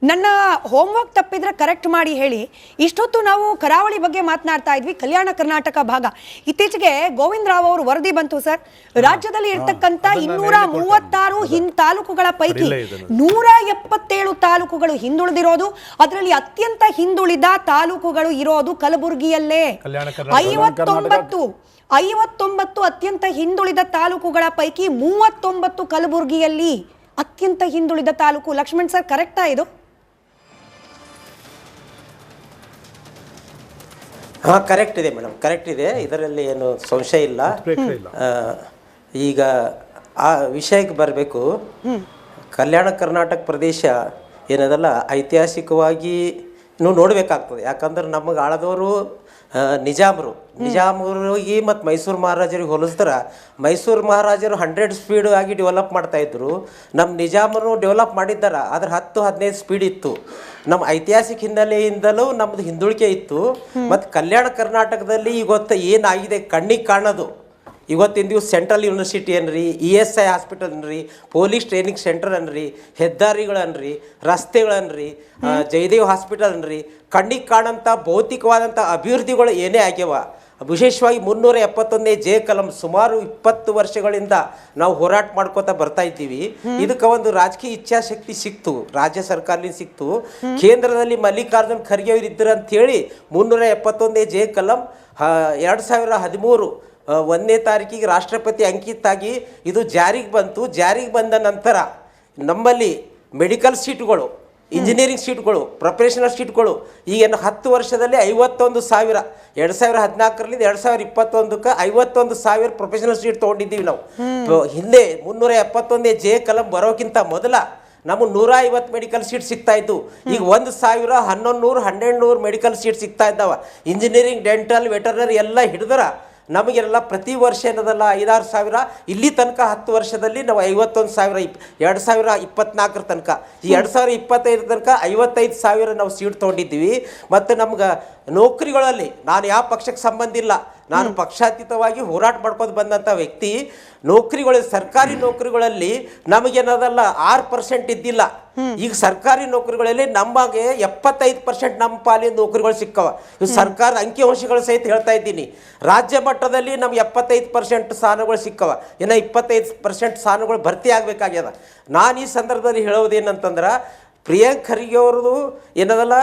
ನನ್ನ ಹೋಮ್ವರ್ಕ್ ತಪ್ಪಿದ್ರೆ ಕರೆಕ್ಟ್ ಮಾಡಿ ಹೇಳಿ. ಇಷ್ಟೊತ್ತು ನಾವು ಕರಾವಳಿ ಬಗ್ಗೆ ಮಾತನಾಡ್ತಾ ಇದ್ವಿ, ಕಲ್ಯಾಣ ಕರ್ನಾಟಕ ಭಾಗ. ಇತ್ತೀಚೆಗೆ ಗೋವಿಂದ ರಾವ್ ಅವರು ವರದಿ ಬಂತು ಸರ್. ರಾಜ್ಯದಲ್ಲಿ ಇರ್ತಕ್ಕಂಥ 236 ತಾಲೂಕುಗಳ ಪೈಕಿ 177 ತಾಲೂಕುಗಳು ಹಿಂದುಳಿದಿರೋದು. ಅದರಲ್ಲಿ ಅತ್ಯಂತ ಹಿಂದುಳಿದ ತಾಲೂಕುಗಳು ಇರೋದು ಕಲಬುರಗಿಯಲ್ಲೇ. 59 ಅತ್ಯಂತ ಹಿಂದುಳಿದ ತಾಲೂಕುಗಳ ಪೈಕಿ 39 ಕಲಬುರಗಿಯಲ್ಲಿ ಅತ್ಯಂತ ಹಿಂದುಳಿದ ತಾಲೂಕು. ಲಕ್ಷ್ಮಣ್ ಸರ್, ಕರೆಕ್ಟಾ ಇದು? ಹಾಂ, ಕರೆಕ್ಟ್ ಇದೆ ಮೇಡಮ್, ಕರೆಕ್ಟ್ ಇದೆ. ಇದರಲ್ಲಿ ಏನು ಸಂಶಯ ಇಲ್ಲ. ಈಗ ಆ ವಿಷಯಕ್ಕೆ ಬರಬೇಕು. ಕಲ್ಯಾಣ ಕರ್ನಾಟಕ ಪ್ರದೇಶ ಏನದಲ್ಲ, ಐತಿಹಾಸಿಕವಾಗಿ ನೋಡಬೇಕಾಗ್ತದೆ. ಯಾಕಂದ್ರೆ ನಮಗೆ ಆಳದವರು ನಿಜಾಮರಿಗೆ ಮತ್ತು ಮೈಸೂರು ಮಹಾರಾಜರಿಗೆ ಹೋಲಿಸಿದ್ರೆ ಮೈಸೂರು ಮಹಾರಾಜರು 100 ಸ್ಪೀಡ್ ಆಗಿ ಡೆವಲಪ್ ಮಾಡ್ತಾಯಿದ್ರು. ನಮ್ಮ ನಿಜಾಮರು ಡೆವಲಪ್ ಮಾಡಿದ್ದಾರೆ, ಆದರೆ 10-15 ಸ್ಪೀಡ್ ಇತ್ತು. ನಮ್ಮ ಐತಿಹಾಸಿಕ ಹಿನ್ನೆಲೆಯಿಂದಲೂ ನಮ್ಮದು ಹಿಂದುಳಿಕೆ ಇತ್ತು. ಮತ್ತು ಕಲ್ಯಾಣ ಕರ್ನಾಟಕದಲ್ಲಿ ಇವತ್ತು ಏನಾಗಿದೆ ಕಣ್ಣಿಗೆ ಕಾಣೋದು. ಇವತ್ತಿನ ದಿವಸ ಸೆಂಟ್ರಲ್ ಯೂನಿವರ್ಸಿಟಿ ಅನ್ರಿ, ESI ಹಾಸ್ಪಿಟಲ್ ಅನ್ರಿ, ಪೊಲೀಸ್ ಟ್ರೈನಿಂಗ್ ಸೆಂಟರ್ ಅನ್ರಿ, ಹೆದ್ದಾರಿಗಳನ್ರಿ, ರಸ್ತೆಗಳನ್ರಿ, ಜಯದೇವ್ ಹಾಸ್ಪಿಟಲ್ ಅನ್ರಿ, ಕಣ್ಣಿಗೆ ಕಾಣಂಥ ಭೌತಿಕವಾದಂಥ ಅಭಿವೃದ್ಧಿಗಳು ಏನೇ ಆಗ್ಯವ. ವಿಶೇಷವಾಗಿ 371ನೇ ಜೆ ಕಲಂ ಸುಮಾರು 20 ವರ್ಷಗಳಿಂದ ನಾವು ಹೋರಾಟ ಮಾಡ್ಕೋತಾ ಬರ್ತಾ ಇದ್ದೀವಿ. ಇದಕ್ಕೆ ಒಂದು ರಾಜಕೀಯ ಇಚ್ಛಾಶಕ್ತಿ ಸಿಕ್ತು, ರಾಜ್ಯ ಸರ್ಕಾರದಿಂದ ಸಿಕ್ತು. ಕೇಂದ್ರದಲ್ಲಿ ಮಲ್ಲಿಕಾರ್ಜುನ್ ಖರ್ಗೆ ಅವರು ಇದ್ದರು ಅಂಥೇಳಿ 371ನೇ ಜೆ ಕಲಂ 2013 1ನೇ ತಾರೀಕಿಗೆ ರಾಷ್ಟ್ರಪತಿ ಅಂಕಿತಾಗಿ ಇದು ಜಾರಿಗೆ ಬಂತು. ಜಾರಿಗೆ ಬಂದ ನಂತರ ನಮ್ಮಲ್ಲಿ ಮೆಡಿಕಲ್ ಸೀಟುಗಳು ಇಂಜಿನಿಯರಿಂಗ್ ಸೀಟ್ಗಳು, ಪ್ರೊಫೆಷನಲ್ ಸೀಟ್ಗಳು ಈಗೇನು 10 ವರ್ಷದಲ್ಲಿ 51,000, 2014ರಿಂದ 2021ಕ್ಕೆ 51,000 ಪ್ರೊಫೆಷನಲ್ ಸೀಟ್ ತೊಗೊಂಡಿದ್ದೀವಿ ನಾವು. ಹಿಂದೆ 371 ಜೆ ಕಲಂ ಬರೋಕ್ಕಿಂತ ಮೊದಲ ನಮಗೆ 150 ಮೆಡಿಕಲ್ ಸೀಟ್ ಸಿಗ್ತಾ ಇದ್ದು. ಈಗ 1,000, 1,100, 1,200 ಮೆಡಿಕಲ್ ಸೀಟ್ ಸಿಗ್ತಾ ಇದ್ದಾವ. ಇಂಜಿನಿಯರಿಂಗ್, ಡೆಂಟಲ್, ವೆಟರ್ನರಿ ಎಲ್ಲ ಹಿಡಿದ್ರ ನಮಗೆಲ್ಲ ಪ್ರತಿ ವರ್ಷ ಏನದಲ್ಲ 5-6 ಸಾವಿರ. ಇಲ್ಲಿ ತನಕ 10 ವರ್ಷದಲ್ಲಿ ನಾವು 51,000, 2024 ತನಕ, ಈ 2025 ತನಕ 55,000 ನಾವು ಸೀಟ್ ತೊಗೊಂಡಿದ್ದೀವಿ. ಮತ್ತು ನಮ್ಗೆ ನೌಕರಿಗಳಲ್ಲಿ ನಾನು ಯಾವ ಪಕ್ಷಕ್ಕೆ ಸಂಬಂಧ ಇಲ್ಲ, ನಾನು ಪಕ್ಷಾತೀತವಾಗಿ ಹೋರಾಟ ಮಾಡ್ಕೊಂಡು ಬಂದಂಥ ವ್ಯಕ್ತಿ. ನೌಕರಿಗಳಲ್ಲಿ, ಸರ್ಕಾರಿ ನೌಕರಿಗಳಲ್ಲಿ ನಮಗೇನದಲ್ಲ 6% ಇದ್ದಿಲ್ಲ. ಈಗ ಸರ್ಕಾರಿ ನೌಕರಿಗಳಲ್ಲಿ ನಮಗೆ 75% ನಮ್ಮ ಪಾಲಿನ ನೌಕರಿಗಳು ಸಿಕ್ಕವ. ಇವು ಸರ್ಕಾರ ಅಂಕಿಅಂಶಗಳು ಸಹಿತ ಹೇಳ್ತಾ ಇದ್ದೀನಿ. ರಾಜ್ಯ ಮಟ್ಟದಲ್ಲಿ ನಮ್ಗೆ 75% ಸ್ಥಾನಗಳು ಸಿಕ್ಕವ. ಇನ್ನು 25% ಸ್ಥಾನಗಳು ಭರ್ತಿ ಆಗಬೇಕಾಗ್ಯದ. ನಾನು ಈ ಸಂದರ್ಭದಲ್ಲಿ ಹೇಳೋದೇನಂತಂದ್ರೆ, ಪ್ರಿಯಾಂಕ್ ಖರ್ಗೆ ಅವ್ರದ್ದು ಏನದಲ್ಲ,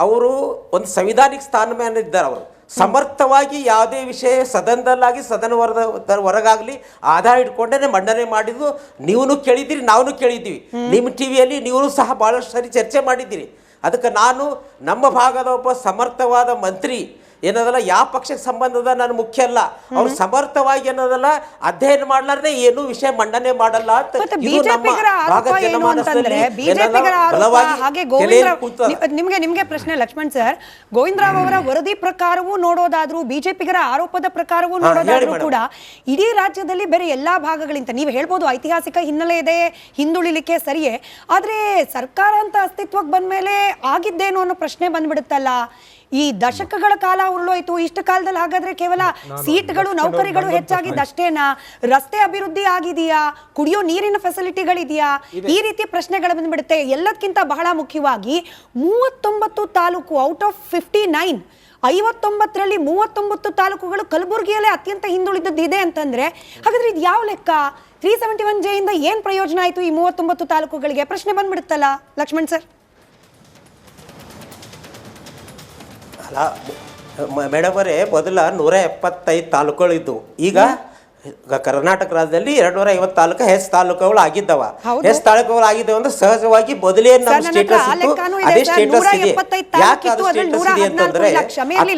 ಅವರು ಒಂದು ಸಂವಿಧಾನಿಕ ಸ್ಥಾನಮಾನ ಇದ್ದಾರೆ. ಅವರು ಸಮರ್ಥವಾಗಿ ಯಾವುದೇ ವಿಷಯ ಸದನದಲ್ಲಾಗಿ ಹೊರಗಾಗಲಿ ಆಧಾರ ಇಟ್ಕೊಂಡೇ ಮಂಡನೆ ಮಾಡಿದ್ದು ನೀವು ಕೇಳಿದ್ದೀರಿ, ನಾವು ಕೇಳಿದ್ದೀವಿ. ನಿಮ್ಮ ಟಿವಿಯಲ್ಲಿ ನೀವು ಸಹ ಭಾಳಷ್ಟು ಸರಿ ಚರ್ಚೆ ಮಾಡಿದ್ದೀರಿ. ಅದಕ್ಕೆ ನಾನು ನಮ್ಮ ಭಾಗದ ಒಬ್ಬ ಸಮರ್ಥವಾದ ಮಂತ್ರಿ ಏನದಲ್ಲ, ಯಾವ ಪಕ್ಷಕ್ಕೆ ಸಂಬಂಧದ ನಾನು ಮುಖ್ಯ ಅಲ್ಲ, ಅವ್ರು ಸಮರ್ಥವಾಗಿ ಏನದಲ್ಲ ಅಧ್ಯಯನ ಮಾಡ್ಲಾರ್ದೆ ಏನು ವಿಷಯ ಮಂಡನೆ ಮಾಡಲ್ಲ ಅಂತ ನಿಮ್ಗೆ ಪ್ರಶ್ನೆ ಲಕ್ಷ್ಮಣ್ ಸರ್. ಗೋವಿಂದರಾವ್ ಅವರ ವರದಿ ಪ್ರಕಾರವೂ ನೋಡೋದಾದ್ರೂ, ಬಿಜೆಪಿಗರ ಆರೋಪದ ಪ್ರಕಾರವೂ ನೋಡೋದಾದ್ರೂ ಕೂಡ ಇಡೀ ರಾಜ್ಯದಲ್ಲಿ ಬೇರೆ ಎಲ್ಲಾ ಭಾಗಗಳಿಂದ ನೀವು ಹೇಳ್ಬೋದು ಐತಿಹಾಸಿಕ ಹಿನ್ನೆಲೆ ಇದೆ, ಹಿಂದುಳಿಲಿಕ್ಕೆ ಸರಿಯೇ. ಆದ್ರೆ ಸರ್ಕಾರ ಅಂತ ಅಸ್ತಿತ್ವಕ್ಕೆ ಬಂದ್ಮೇಲೆ ಆಗಿದ್ದೇನೋ ಅನ್ನೋ ಪ್ರಶ್ನೆ ಬಂದ್ಬಿಡುತ್ತಲ್ಲ. ಈ ದಶಕಗಳ ಕಾಲ ಉರುಳೋಯ್ತು. ಇಷ್ಟು ಕಾಲದಲ್ಲಿ ಹಾಗಾದ್ರೆ ಕೇವಲ ಸೀಟ್ಗಳು, ನೌಕರಿಗಳು ಹೆಚ್ಚಾಗಿದ್ದಷ್ಟೇನಾ? ರಸ್ತೆ ಅಭಿವೃದ್ಧಿ ಆಗಿದೆಯಾ? ಕುಡಿಯೋ ನೀರಿನ ಫೆಸಿಲಿಟಿಗಳಿದೆಯಾ? ಈ ರೀತಿಯ ಪ್ರಶ್ನೆಗಳು ಬಂದ್ಬಿಡುತ್ತೆ. ಎಲ್ಲದಕ್ಕಿಂತ ಬಹಳ ಮುಖ್ಯವಾಗಿ 39 ತಾಲೂಕು ಔಟ್ ಆಫ್ 59, 59ರಲ್ಲಿ 39 ತಾಲೂಕುಗಳು ಕಲಬುರಗಿಯಲ್ಲೇ ಅತ್ಯಂತ ಹಿಂದುಳಿದದ್ದಿದೆ ಅಂತಂದ್ರೆ ಹಾಗಾದ್ರೆ ಇದು ಯಾವ ಲೆಕ್ಕ? 371 ಜೆ ಇಂದ ಏನ್ ಪ್ರಯೋಜನ ಆಯ್ತು ಈ 39 ತಾಲೂಕುಗಳಿಗೆ? ಪ್ರಶ್ನೆ ಬಂದ್ಬಿಡುತ್ತಲ್ಲ ಲಕ್ಷ್ಮಣ್ ಸರ್. ಅಲ್ಲ ಮೇಡಮ್ ಅವರೇ, ಮೊದಲ 175 ತಾಲೂಕುಗಳಿದ್ದು, ಈಗ ಕರ್ನಾಟಕ ರಾಜ್ಯದಲ್ಲಿ 250 ತಾಲೂಕು ಹೆಸ್ ತಾಲೂಕುಗಳು ಆಗಿದ್ದವ. ಹೆಸ್ ತಾಲೂಕುಗಳು ಆಗಿದ್ದಾವ ಅಂದ್ರೆ ಸಹಜವಾಗಿ ಮೊದಲೇ ನಮ್ಮ ಸ್ಟೇಟಸ್ ಇತ್ತು, ಅದೇ ಸ್ಟೇಟಸ್ ಇದೆ. ಯಾಕೆ ಅದು ಸ್ಟೇಟಸ್ ಇದೆ ಅಂತಂದ್ರೆ,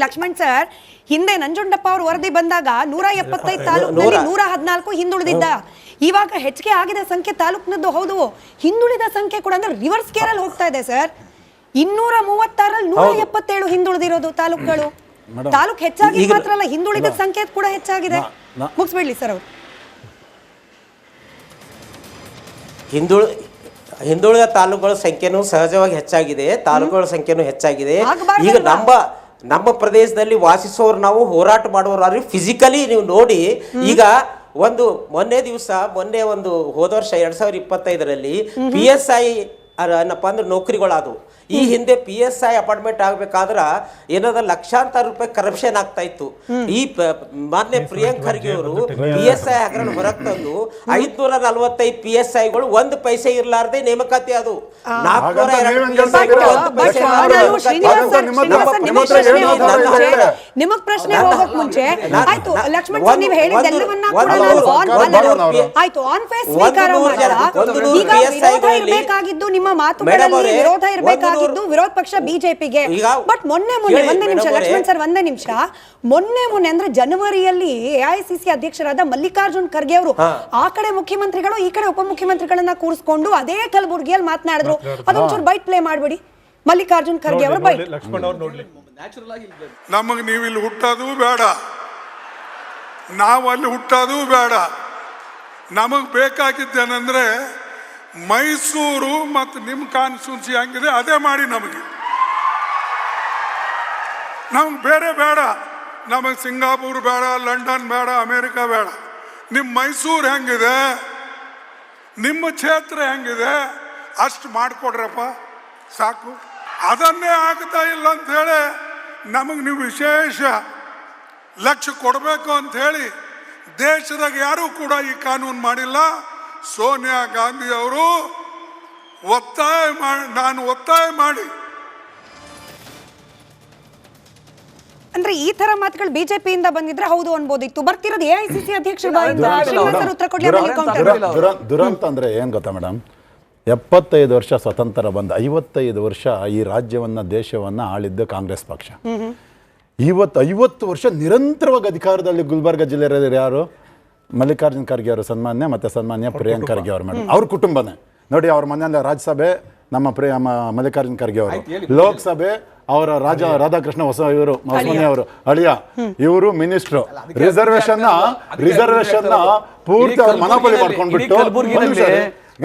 ಲಕ್ಷ್ಮಣ್ ಸರ್, ಹಿಂದೆ ನಂಜುಂಡಪ್ಪ ಅವ್ರ ವರದಿ ಬಂದಾಗ 175 ತಾಲೂಕಿನಲ್ಲಿ 114 ಹಿಂದುಳಿದಿದ್ದ. ಇವಾಗ ಹೆಚ್ಚಿಗೆ ಆಗಿದೆ ಸಂಖ್ಯೆ ತಾಲೂಕಿನದ್ದು. ಹೌದು, ಹಿಂದುಳಿದ ಸಂಖ್ಯೆ ಕೂಡ ಅಂದ್ರೆ ರಿವರ್ಸ್ ಕೇರ್ ಅಲ್ಲಿ ಹೋಗ್ತಾ ಇದೆ ಸರ್. 236ರಲ್ಲಿ 177 ಹಿಂದುಳಿದಿರೋದು ತಾಲೂಕುಗಳು. ತಾಲೂಕು ಹೆಚ್ಚಾಗಿ ಮಾತ್ರ ಅಲ್ಲ, ಹಿಂದುಳಿದ ಸಂಖ್ಯೆ ಕೂಡ ಹೆಚ್ಚಾಗಿದೆ. ಮುಗಿಸ್ಬಿಡ್ಲಿ ಸರ್ ಅವರು. ಹಿಂದುಳಿದ ತಾಲೂಕುಗಳ ಸಂಖ್ಯೆನೂ ಸಹಜವಾಗಿ ಹೆಚ್ಚಾಗಿದೆ, ತಾಲೂಕುಗಳ ಸಂಖ್ಯೆನೂ ಹೆಚ್ಚಾಗಿದೆ. ಈಗ ನಮ್ಮ ಪ್ರದೇಶದಲ್ಲಿ ವಾಸಿಸೋರು, ನಾವು ಹೋರಾಟ ಮಾಡುವವರು ಫಿಸಿಕಲಿ ನೀವು ನೋಡಿ. ಈಗ ಮೊನ್ನೆ ಒಂದು ಹೋದ ವರ್ಷ 2025ರಲ್ಲಿ PSI ಏನಪ್ಪಾ ಅಂದ್ರೆ ನೌಕರಿಗಳಾದವು. ಈ ಹಿಂದೆ PSI ಅಪಾರ್ಟ್ಮೆಂಟ್ ಆಗ್ಬೇಕಾದ್ರ ಏನದ ಲಕ್ಷಾಂತರ ರೂಪಾಯಿ ಕರಪ್ಷನ್ ಆಗ್ತಾ ಇತ್ತು. ಈ ಮಾನ್ಯ ಪ್ರಿಯಾಂಕ್ ಖರ್ಗೆ ಅವರು PSI ಹಗರಣ ಹೊರಗೆ ತಂದು 545 PSIಗಳು 1 ಪೈಸೆ ಇರ್ಲಾರ್ದೆ ನೇಮಕಾತಿ ಅದು. ನಿಮಗ್ ಪ್ರಶ್ನೆ ಹೋಗಕ್ ಮುಂಚೆ ಆಯ್ತು ಲಕ್ಷ್ಮಣ್ ಸರ್, ನೀವು ಹೇಳಿದ್ದೆಲ್ಲವನ್ನ ಆಯ್ತು ಆನ್ ಫೇಸ್ ಸ್ವೀಕಾರ ಮಾಡಿದ. ಈಗ ವಿರೋಧ ಇರಬೇಕಾಗಿದ್ದು, ನಿಮ್ಮ ಮಾತುಗಳಲ್ಲಿ ವಿರೋಧ ಇರಬೇಕಾಗಿದ್ದು ವಿರೋಧ ಪಕ್ಷ ಬಿಜೆಪಿಗೆ. ಬಟ್ ಮೊನ್ನೆ ಒಂದೇ ನಿಮಿಷ ಲಕ್ಷ್ಮಣ್ ಸರ್, ಒಂದೇ ನಿಮಿಷ. ಮೊನ್ನೆ ಅಂದ್ರೆ ಜನವರಿಯಲ್ಲಿ AICC ಅಧ್ಯಕ್ಷರಾದ ಮಲ್ಲಿಕಾರ್ಜುನ್ ಖರ್ಗೆ ಅವರು ಆ ಕಡೆ ಮುಖ್ಯಮಂತ್ರಿಗಳು, ಈ ಕಡೆ ಉಪಮುಖ್ಯಮಂತ್ರಿಗಳನ್ನ ಕೂರಿಸ್ಕೊಂಡು ಅದೇ ಕಲಬುರಗಿಯಲ್ಲಿ ಮಾತನಾಡಿದ್ರು. ಅದೊಂಚೂರು ಬೈಟ್ ಪ್ಲೇ ಮಾಡ್ಬಿಡಿ. ಮಲ್ಲಿಕಾರ್ಜುನ್ ಖರ್ಗೆ ಅವರು ಬೈಟ್. ನಮಗೆ ನೀವು ಇಲ್ಲಿ ಹುಟ್ಟೋದು ಬೇಡ, ನಾವು ಅಲ್ಲಿ ಹುಟ್ಟೋದು ಬೇಡ. ನಮಗ್ ಬೇಕಾಗಿದ್ದೇನೆಂದ್ರೆ ಮೈಸೂರು ಮತ್ತು ನಿಮ್ಮ ಕಾನ್ಸ್ಟಿಟ್ಯೂನ್ಸಿ ಹೆಂಗಿದೆ ಅದೇ ಮಾಡಿ. ನಮಗೆ ಬೇರೆ ಬೇಡ. ನಮಗೆ ಸಿಂಗಾಪುರ್ ಬೇಡ, ಲಂಡನ್ ಬೇಡ, ಅಮೇರಿಕಾ ಬೇಡ. ನಿಮ್ಮ ಮೈಸೂರು ಹೆಂಗಿದೆ, ನಿಮ್ಮ ಕ್ಷೇತ್ರ ಹೆಂಗಿದೆ ಅಷ್ಟು ಮಾಡಿಕೊಡ್ರಪ್ಪ ಸಾಕು. ಅದನ್ನೇ ಆಗ್ತಾ ಇಲ್ಲ ಅಂಥೇಳಿ ನಮಗೆ ನೀವು ವಿಶೇಷ ಲಕ್ಷ್ಯ ಕೊಡಬೇಕು ಅಂಥೇಳಿ ದೇಶದಾಗ ಯಾರೂ ಕೂಡ ಈ ಕಾನೂನು ಮಾಡಿಲ್ಲ. ಸೋನಿಯಾ ಗಾಂಧಿ ಅವರು ನಾನು ಒತ್ತಾಯ ಮಾಡಿ. ಅಂದ್ರೆ ಈ ತರ ಮಾತುಗಳು ಬಿಜೆಪಿಯಿಂದ ಬಂದಿದ್ರೆ ಹೌದು ಅನ್ಬೋದಿತ್ತು. ಬರ್ತಿರೋದು AICC ಅಧ್ಯಕ್ಷರು. ದುರಂತ ಅಂದ್ರೆ ಏನ್ ಗೊತ್ತಾ ಮೇಡಮ್, 75 ವರ್ಷ ಸ್ವತಂತ್ರ ಬಂದ 55 ವರ್ಷ ಈ ರಾಜ್ಯವನ್ನು ದೇಶವನ್ನು ಆಳಿದ್ದು ಕಾಂಗ್ರೆಸ್ ಪಕ್ಷ. ಇವತ್ತು 50 ವರ್ಷ ನಿರಂತರವಾಗಿ ಅಧಿಕಾರದಲ್ಲಿ ಗುಲ್ಬರ್ಗ ಜಿಲ್ಲೆಯಲ್ಲಿ ಯಾರು? ಮಲ್ಲಿಕಾರ್ಜುನ್ ಖರ್ಗೆ ಅವರು ಸನ್ಮಾನ್ಯ, ಮತ್ತು ಸನ್ಮಾನ್ಯ ಪ್ರಿಯಾಂಕ್ ಖರ್ಗೆ ಅವರು ಮೇಡಮ್. ಅವ್ರ ಕುಟುಂಬನೇ ನೋಡಿ. ಅವ್ರ ಮನೆಯಲ್ಲ ರಾಜ್ಯಸಭೆ ನಮ್ಮ ಮಲ್ಲಿಕಾರ್ಜುನ್ ಖರ್ಗೆ ಅವರು, ಲೋಕಸಭೆ ಅವರ ರಾಧಾಕೃಷ್ಣ ಇವರು ಅವರು ಅಳಿಯ, ಇವರು ಮಿನಿಸ್ಟ್ರು. ರಿಸರ್ವೇಶನ್ ಪೂರ್ತಿ ಅವ್ರ ಮನೋಬಲಿ ಮಾಡ್ಕೊಂಡ್ಬಿಟ್ಟು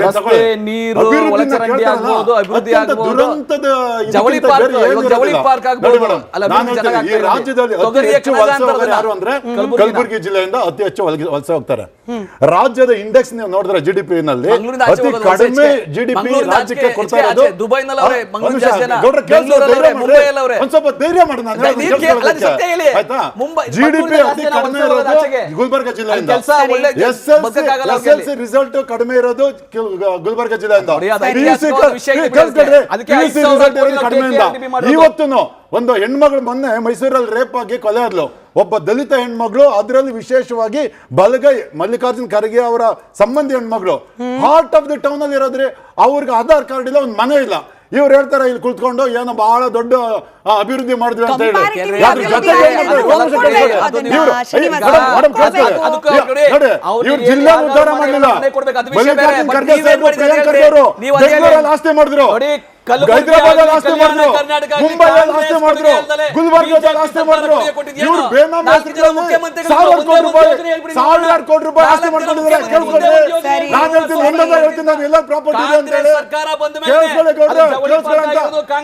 ರಸ್ತೆ, ನೀರು, ಒಳಚರಂಡಿ ಆಗ್ಬೋದು, ಅಭಿವೃದ್ಧಿ ಆಗ್ಬೋದು, ಜವಳಿ ಪಾರ್ಕ್ ಆಗ್ಬೋದು. ಈ ರಾಜ್ಯದಲ್ಲಿ ಅತಿ ಹೆಚ್ಚು ವಲಸೆ ಹೋಗೋರು ಯಾರು ಅಂದ್ರೆ ಕಲಬುರಗಿ ಜಿಲ್ಲೆಯಿಂದ ಅತಿ ಹೆಚ್ಚು ವಲಸೆ ಹೋಗ್ತಾರೆ. ರಾಜ್ಯದ ಇಂಡೆಕ್ಸ್ ನೀವು ನೋಡಿದ್ರೆ GDP ನಲ್ಲಿ ಅತಿ ಕಡಿಮೆ GDP ರಾಜ್ಯಕ್ಕೆ ಕೊಡ್ತಾ ಇರೋದು ಒಂದ್ ಸ್ವಲ್ಪ ಧೈರ್ಯ ಮಾಡಿ ನಾನು ಆಯ್ತಾ. GDP ಅತಿ ಕಡಿಮೆ ಇರೋದು ಗುಲ್ಬರ್ಗ ಜಿಲ್ಲೆಯಿಂದ, SSLC ರಿಸಲ್ಟ್ ಕಡಿಮೆ ಇರೋದು ಗುಲ್ಬರ್ಗ ಜಿಲ್ಲೆಯಿಂದ, ಕಡಿಮೆಯಿಂದ. ಇವತ್ತು ಒಂದು ಹೆಣ್ಮಗಳು ಮೊನ್ನೆ ಮೈಸೂರಲ್ಲಿ ರೇಪ್ ಆಗಿ ಕೊಲೆ ಆದ್ಲು, ಒಬ್ಬ ದಲಿತ ಹೆಣ್ಮಗಳು, ಅದರಲ್ಲಿ ವಿಶೇಷವಾಗಿ ಬಲಗೈ ಮಲ್ಲಿಕಾರ್ಜುನ್ ಖರ್ಗೆ ಅವರ ಸಂಬಂಧಿ ಹೆಣ್ಮಗಳು. ಹಾರ್ಟ್ ಆಫ್ ದಿ ಟೌನ್ ಅಲ್ಲಿ ಇರೋದ್ರಿ, ಅವ್ರಿಗೆ ಆಧಾರ್ ಕಾರ್ಡ್ ಇಲ್ಲ, ಒಂದು ಮನೆ ಇಲ್ಲ. ಇವ್ರು ಹೇಳ್ತಾರೆ ಇಲ್ಲಿ ಕುಳಿತುಕೊಂಡು ಏನೋ ಬಹಳ ದೊಡ್ಡ ಅಭಿವೃದ್ಧಿ ಮಾಡಿದ್ವಿ ಅಂತ ಹೇಳಿ. ಇವ್ರು ಜಿಲ್ಲಾ ಉದ್ಧಾರ ಮಾಡಲಿಲ್ಲ. ಮಲ್ಲಿಕಾರ್ಜುನ್ ಖರ್ಗೆ ಪ್ರಿಯಾಂಕ್ ಖರ್ಗೆ ಅವರು ಬೆಂಗಳೂರಲ್ಲಿ ಆಸ್ತಿ ಮಾಡಿದ್ರು, ಹೈದರಾಬಾದ್ ಆಸ್ತಿ ಮಾಡಿದ್ರು, ಮುಂಬೈಯಲ್ಲಿ ಆಸ್ತಿ ಮಾಡಿದ್ರು, ಗುಲ್ಬರ್ಗದಲ್ಲಿ ಆಸ್ತಿ ಮಾಡಿದ್ರು. ಇವ್ರು ಬೇನಾಮಿ ಸಾವಿರಾರು ಕೋಟಿ ರೂಪಾಯಿ ಆಸ್ತಿ ಮಾಡ್ಕೊಂಡಿದ್ದಾರೆ. ಕೇಳ್ಕೊಳ್ಳಿ, ನಾನು ಹೇಳ್ತೀನಿ, ಹೇಳ್ತೀನಿ, ನಾನು ಎಲ್ಲ ಪ್ರಾಪರ್ಟಿ ಇದೆ ಅಂತ ಹೇಳಿ ಕೇಳಿಸ್ಕೊಳ್ಳಿ ಗೌಡ್ರೆ,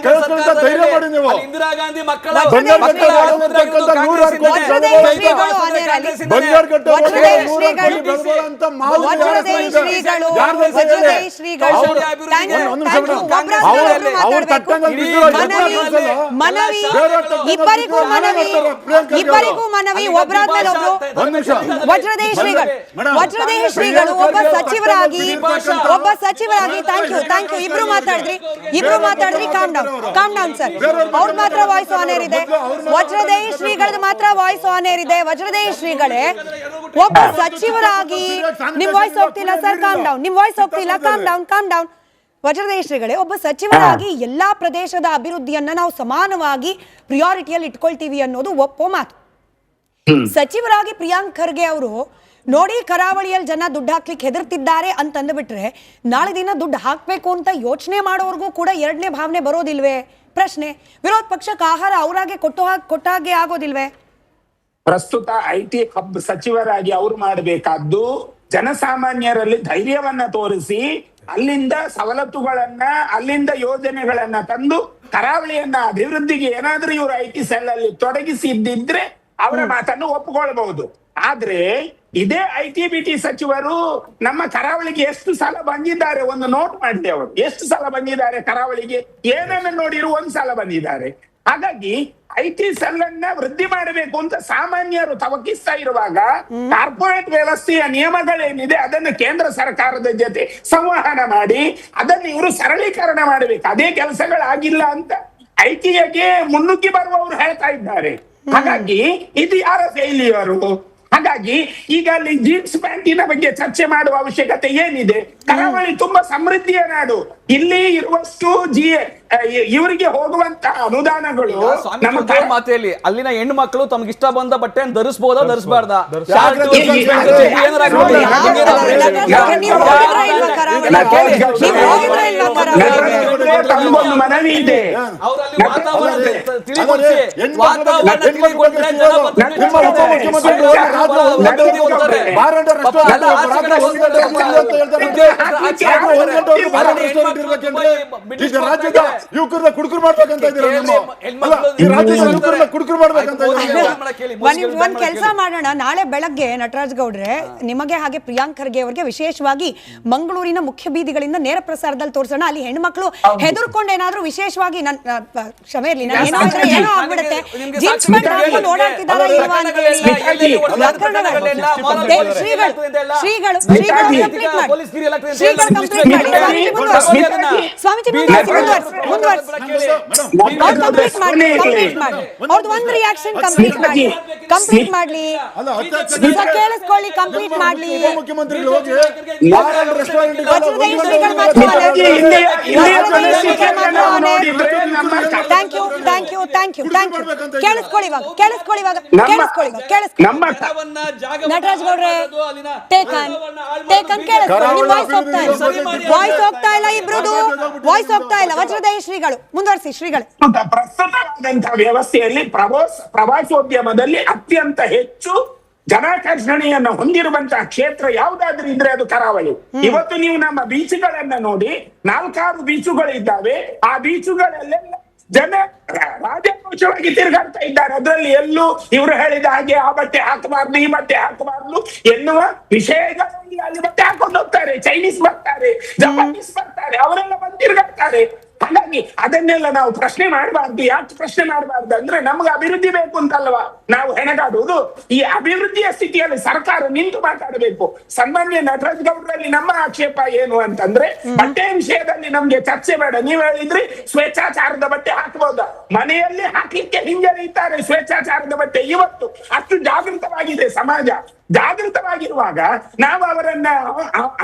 ಕೇಳಿಸ್ಕೊಳ್ಳಿ, ಧೈರ್ಯ ಮಾಡಿ ನೀವು. ಇಬ್ಬರಿಗೂ ಮನವಿ ಒಬ್ಬರಾದ್ಮೇಲೆ ಒಬ್ರು. ವಜ್ರದೇಹಿ ಶ್ರೀಗಳು ಒಬ್ಬ ಸಚಿವರಾಗಿ ಥ್ಯಾಂಕ್ ಯು ಇಬ್ರು ಮಾತಾಡಿದ್ರಿ. Calm down sir. ಅವ್ರ ಮಾತ್ರ ವಾಯ್ಸ್ ಆನ್ ಏರ್ ಇದೆ, ವಜ್ರದೇಹಿ ಶ್ರೀಗಳದ್ದು ಮಾತ್ರ ವಾಯ್ಸ್ ಆನ್ ಏರ್ ಇದೆ. ವಜ್ರದೇಹಿ ಶ್ರೀಗಳೇ ಒಬ್ಬ ಸಚಿವರಾಗಿ ನಿಮ್ ವಾಯ್ಸ್ ಹೋಗ್ತಿಲ್ಲ ಸರ್, ಕಾಮ್ ಡೌನ್. ನಿಮ್ ವಾಯ್ಸ್ ಹೋಗ್ತಿಲ್ಲ, ಕಾಮ್ ಡೌನ್. ವಜ್ರದೇಹಿ ಶ್ರೀಗಳೇ ಒಬ್ಬ ಸಚಿವರಾಗಿ ಎಲ್ಲಾ ಪ್ರದೇಶದ ಅಭಿವೃದ್ಧಿಯನ್ನ ನಾವು ಸಮಾನವಾಗಿ ಪ್ರಿಯಾರಿಟಿಯಲ್ಲಿ ಇಟ್ಕೊಳ್ತೀವಿ ಅನ್ನೋದು ಒಪ್ಪೋ ಮಾತು. ಸಚಿವರಾಗಿ ಪ್ರಿಯಾಂಕ್ ಖರ್ಗೆ ಅವರು ನೋಡಿ ಕರಾವಳಿಯಲ್ಲಿ ಜನ ದುಡ್ಡು ಹಾಕ್ಲಿಕ್ಕೆ ಹೆದರ್ತಿದ್ದಾರೆ ಅಂತಂದು ಬಿಟ್ರೆ, ನಾಳೆ ದಿನ ದುಡ್ಡು ಹಾಕ್ಬೇಕು ಅಂತ ಯೋಚನೆ ಮಾಡೋರ್ಗೂ ಕೂಡ ಎರಡನೇ ಭಾವನೆ ಬರೋದಿಲ್ವೇ? ಪ್ರಶ್ನೆ. ವಿರೋಧ ಪಕ್ಷಕ್ಕೆ ಆಹಾರ ಅವರಾಗೆ ಕೊಟ್ಟಾಗೆ ಆಗೋದಿಲ್ವೇ? ಪ್ರಸ್ತುತ IT ಹಬ್ ಸಚಿವರಾಗಿ ಅವರು ಮಾಡಬೇಕಾದ್ದು ಜನಸಾಮಾನ್ಯರಲ್ಲಿ ಧೈರ್ಯವನ್ನ ತೋರಿಸಿ, ಅಲ್ಲಿಂದ ಸವಲತ್ತುಗಳನ್ನ, ಅಲ್ಲಿಂದ ಯೋಜನೆಗಳನ್ನ ತಂದು ಕರಾವಳಿಯನ್ನ ಅಭಿವೃದ್ಧಿಗೆ ಏನಾದ್ರೂ ಇವರು IT ಸೆಲ್ ಅಲ್ಲಿ ತೊಡಗಿಸಿದ್ದಿದ್ರೆ ಅವರ ಮಾತನ್ನು ಒಪ್ಪಿಕೊಳ್ಳಬಹುದು. ಆದ್ರೆ ಇದೇ IT-BT ಸಚಿವರು ನಮ್ಮ ಕರಾವಳಿಗೆ ಎಷ್ಟು ಸಲ ಬಂದಿದ್ದಾರೆ ಒಂದು ನೋಟ್ ಮಾಡಿದೆ. ಅವರು ಎಷ್ಟು ಸಲ ಬಂದಿದ್ದಾರೆ ಕರಾವಳಿಗೆ, ಏನನ್ನ ನೋಡಿರು ಒಂದ್ ಸಲ ಬಂದಿದ್ದಾರೆ. ಹಾಗಾಗಿ IT ಸೆಲ್ ಅನ್ನ ವೃದ್ಧಿ ಮಾಡಬೇಕು ಅಂತ ಸಾಮಾನ್ಯರು ತವಕಿಸ್ತಾ ಇರುವಾಗ, ಕಾರ್ಪೊರೇಟ್ ವ್ಯವಸ್ಥೆಯ ನಿಯಮಗಳೇನಿದೆ ಅದನ್ನು ಕೇಂದ್ರ ಸರ್ಕಾರದ ಜೊತೆ ಸಂವಹನ ಮಾಡಿ ಅದನ್ನು ಇವರು ಸರಳೀಕರಣ ಮಾಡಬೇಕು. ಅದೇ ಕೆಲಸಗಳಾಗಿಲ್ಲ ಅಂತ ITಗೆ ಮುನ್ನುಗ್ಗಿ ಬರುವವರು ಹೇಳ್ತಾ ಇದ್ದಾರೆ. ಹಾಗಾಗಿ ಇದು ಯಾರ ಫೇಲಿಯರು? ಹಾಗಾಗಿ ಈಗ ಅಲ್ಲಿ ಜೀನ್ಸ್ ಪ್ಯಾಂಟಿನ ಬಗ್ಗೆ ಚರ್ಚೆ ಮಾಡುವ ಅವಶ್ಯಕತೆ ಏನಿದೆ? ಕರಾವಳಿ ತುಂಬಾ ಸಮೃದ್ಧಿಯ ನಾಡು. ಇಲ್ಲಿ ಇರುವಷ್ಟು ಇವರಿಗೆ ಹೋಗುವಂತ ಅನುದಾನಗಳು ನಮ್ಮ ಮಾತೆಯಲ್ಲಿ ಅಲ್ಲಿನ ಹೆಣ್ಣು ಮಕ್ಕಳು ತಮ್ಗೆ ಇಷ್ಟ ಬಂದ ಬಟ್ಟೆ ಧರಿಸಬಹುದಾ ಧರಿಸಬಾರ್ದ? ಮನವಿ ಇದೆ. ರಾಜ್ಯದ ಯುವಕರನ್ನ ಕುಡುಕರು ಮಾಡ್ಬೇಕಂತ ಒಂದ್ ಕೆಲಸ ಮಾಡೋಣ. ನಾಳೆ ಬೆಳಗ್ಗೆ ನಟರಾಜ್ ಗೌಡ್ರೆ ನಿಮಗೆ ಹಾಗೆ ಪ್ರಿಯಾಂಕ್ ಖರ್ಗೆ ಅವರಿಗೆ ವಿಶೇಷವಾಗಿ ಮಂಗಳೂರಿನ ಮುಖ್ಯ ಬೀದಿಗಳಿಂದ ನೇರ ಪ್ರಸಾರದಲ್ಲಿ ತೋರಿಸೋಣ. ಅಲ್ಲಿ ಹೆಣ್ಮಕ್ಳು ಹೆದರ್ಕೊಂಡು ಏನಾದ್ರೂ ವಿಶೇಷವಾಗಿ ಕ್ಷಮೆ ಇರ್ಲಿ, ಏನೋ ಆಗ್ಬಿಡುತ್ತೆ, ಜೀನ್ಸ್ ಪ್ಯಾಂಟ್ ಹಾಕೊಂಡು ಓಡಾಡ್ತಿದ್ದಾರ ಇಲ್ವಾ ಅಂತ ಹೇಳಿ ಸ್ವಾಮೀಜಿ ಅವ್ರದ್ದು ಒಂದು ರಿಯಾಕ್ಷನ್ ಕಂಪ್ಲೀಟ್ ಮಾಡ್ಲಿ ಕೇಳಿಸ್ಕೊಳ್ಳಿ, ಕಂಪ್ಲೀಟ್ ಮಾಡ್ಲಿ. ಮುಖ್ಯಮಂತ್ರಿಗಳು ಹೋಗಿ ನಟರಾಜ್ ಗೌಡ್ರೆ ವಾಯ್ಸ್ ಹೋಗ್ತಾ ಇಲ್ಲ, ಇಬ್ರದು ವಾಯ್ಸ್ ಹೋಗ್ತಾ ಇಲ್ಲ. ವಜ್ರದೇಹಿ ಶ್ರೀಗಳು ಮುಂದುವರಿಸಿ. ಶ್ರೀಗಳು, ಪ್ರಸ್ತುತವಾದಂತಹ ವ್ಯವಸ್ಥೆಯಲ್ಲಿ ಪ್ರವಾಸೋದ್ಯಮದಲ್ಲಿ ಅತ್ಯಂತ ಹೆಚ್ಚು ಜನಾಕರ್ಷಣೆಯನ್ನು ಹೊಂದಿರುವಂತಹ ಕ್ಷೇತ್ರ ಯಾವುದಾದ್ರೂ ಇದ್ರೆ ಅದು ಕರಾವಳಿ. ಇವತ್ತು ನೀವು ನಮ್ಮ ಬೀಚ್ಗಳನ್ನ ನೋಡಿ, 4-6 ಬೀಚುಗಳು ಇದ್ದಾವೆ. ಆ ಬೀಚುಗಳಲ್ಲೆಲ್ಲ ಜನ ರಾಜಕೋಶವಾಗಿ ತಿರುಗಾಡ್ತಾ ಇದ್ದಾರೆ. ಅದರಲ್ಲಿ ಎಲ್ಲೂ ಇವರು ಹೇಳಿದ ಹಾಗೆ ಆ ಬಟ್ಟೆ ಹಾಕಬಾರ್ದು, ಈ ಬಟ್ಟೆ ಹಾಕಬಾರ್ದು ಎನ್ನುವ ವಿಷಯಗಳಲ್ಲಿ ಅಲ್ಲಿ ಬಟ್ಟೆ ಹಾಕೊಂಡು ಹೋಗ್ತಾರೆ. ಚೈನೀಸ್ ಬರ್ತಾರೆ, ಜಪಾನೀಸ್ ಬರ್ತಾರೆ, ಅವರೆಲ್ಲ ಬಂದು ತಿರುಗಾಡ್ತಾರೆ. ಹಾಗಾಗಿ ಅದನ್ನೆಲ್ಲ ನಾವು ಪ್ರಶ್ನೆ ಮಾಡಬಾರ್ದು. ಯಾಕೆ ಪ್ರಶ್ನೆ ಮಾಡಬಾರ್ದು ಅಂದ್ರೆ ನಮ್ಗೆ ಅಭಿವೃದ್ಧಿ ಬೇಕು ಅಂತಲ್ವಾ ನಾವು ಹೆಣಗಾಡುವುದು. ಈ ಅಭಿವೃದ್ಧಿಯ ಸ್ಥಿತಿಯಲ್ಲಿ ಸರ್ಕಾರ ನಿಂತು ಮಾತಾಡಬೇಕು. ಸನ್ಮಾನ್ಯ ನಟರಾಜ್ ಗೌಡ್ರಲ್ಲಿ ನಮ್ಮ ಆಕ್ಷೇಪ ಏನು ಅಂತಂದ್ರೆ, ಬಟ್ಟೆ ವಿಷಯದಲ್ಲಿ ನಮ್ಗೆ ಚರ್ಚೆ ಬೇಡ. ನೀವ್ ಹೇಳಿದ್ರಿ ಸ್ವೇಚ್ಛಾಚಾರದ ಬಟ್ಟೆ ಹಾಕಬಹುದಾ, ಮನೆಯಲ್ಲಿ ಹಾಕ್ಲಿಕ್ಕೆ ಹಿಂಜರಿಯುತ್ತಾರೆ ಸ್ವೇಚ್ಛಾಚಾರದ ಬಟ್ಟೆ. ಇವತ್ತು ಅಷ್ಟು ಜಾಗೃತವಾಗಿದೆ ಸಮಾಜ. ಜಾಗೃತವಾಗಿರುವಾಗ ನಾವು ಅವರನ್ನ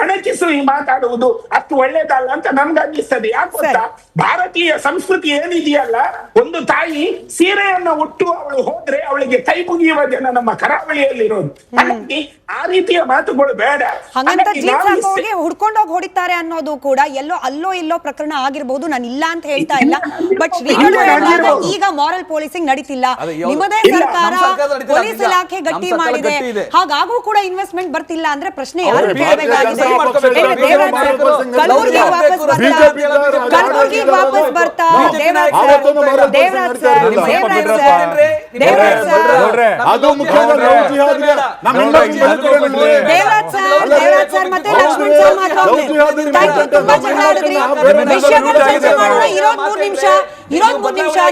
ಅಣಕಿಸಿ ಮಾತಾಡುವುದು ಅಷ್ಟು ಒಳ್ಳೇದಲ್ಲ ಅಂತ ನಮ್ಗೆ ಅನ್ನಿಸ್ತದೆ. ಯಾಕೆ ಗೊತ್ತಾ, ಭಾರತೀಯ ಸಂಸ್ಕೃತಿ ಏನಿದೆಯಲ್ಲ, ಒಂದು ತಾಯಿ ಸೀರೆಯನ್ನ ಉಟ್ಟು ಅವಳು ಹೋದ್ರೆ ಅವಳಿಗೆ ಕೈ ಮುಗಿಯುವ ಜನ ನಮ್ಮ ಕರಾವಳಿಯಲ್ಲಿರೋದು. ಹಾಗಾಗಿ ಆ ರೀತಿಯ ಮಾತುಗಳು ಬೇಡ. ಹುಡ್ಕೊಂಡೋಗಿ ಹೊಡಿತಾರೆ ಅನ್ನೋದು ಕೂಡ ಅಲ್ಲೋ ಇಲ್ಲೋ ಪ್ರಕರಣ ಆಗಿರ್ಬೋದು, ನಾನು ಇಲ್ಲ ಅಂತ ಹೇಳ್ತಾ ಇಲ್ಲ. ಬಟ್ ಶ್ರೀಗಳು ಈಗ ಮಾರಲ್ ಪೊಲೀಸಿಂಗ್ ನಡೀತಿಲ್ಲ, ನಿಮ್ಮದೇ ಸರ್ಕಾರ ಪೊಲೀಸ್ ಇಲಾಖೆ ಗಟ್ಟಿ ಮಾಡಿದೆ, ಹಾಗಾಗೂ ಕೂಡ ಇನ್ವೆಸ್ಟ್ಮೆಂಟ್ ಬರ್ತಿಲ್ಲ ಅಂದ್ರೆ ಪ್ರಶ್ನೆ ಯಾರು ಕೇಳಬೇಕಾಗಿದೆ? ಕಲಬುರ್ಗಿ ವಾಪಸ್ ಬರ್ತಾ ದೇವರಾಜ್ ಸರ್ ಮತ್ತೆ ಲಕ್ಷ್ಮಣ್ ಸರ್ ಮಾತ್ರ ತುಂಬಾ ಜಗಳ ಆಡಿದ್ರಿ. ವಿಷಯಗಳು ಚರ್ಚೆ ಮಾಡೋಣ. ಇರೋದ್ 3 ನಿಮಿಷ.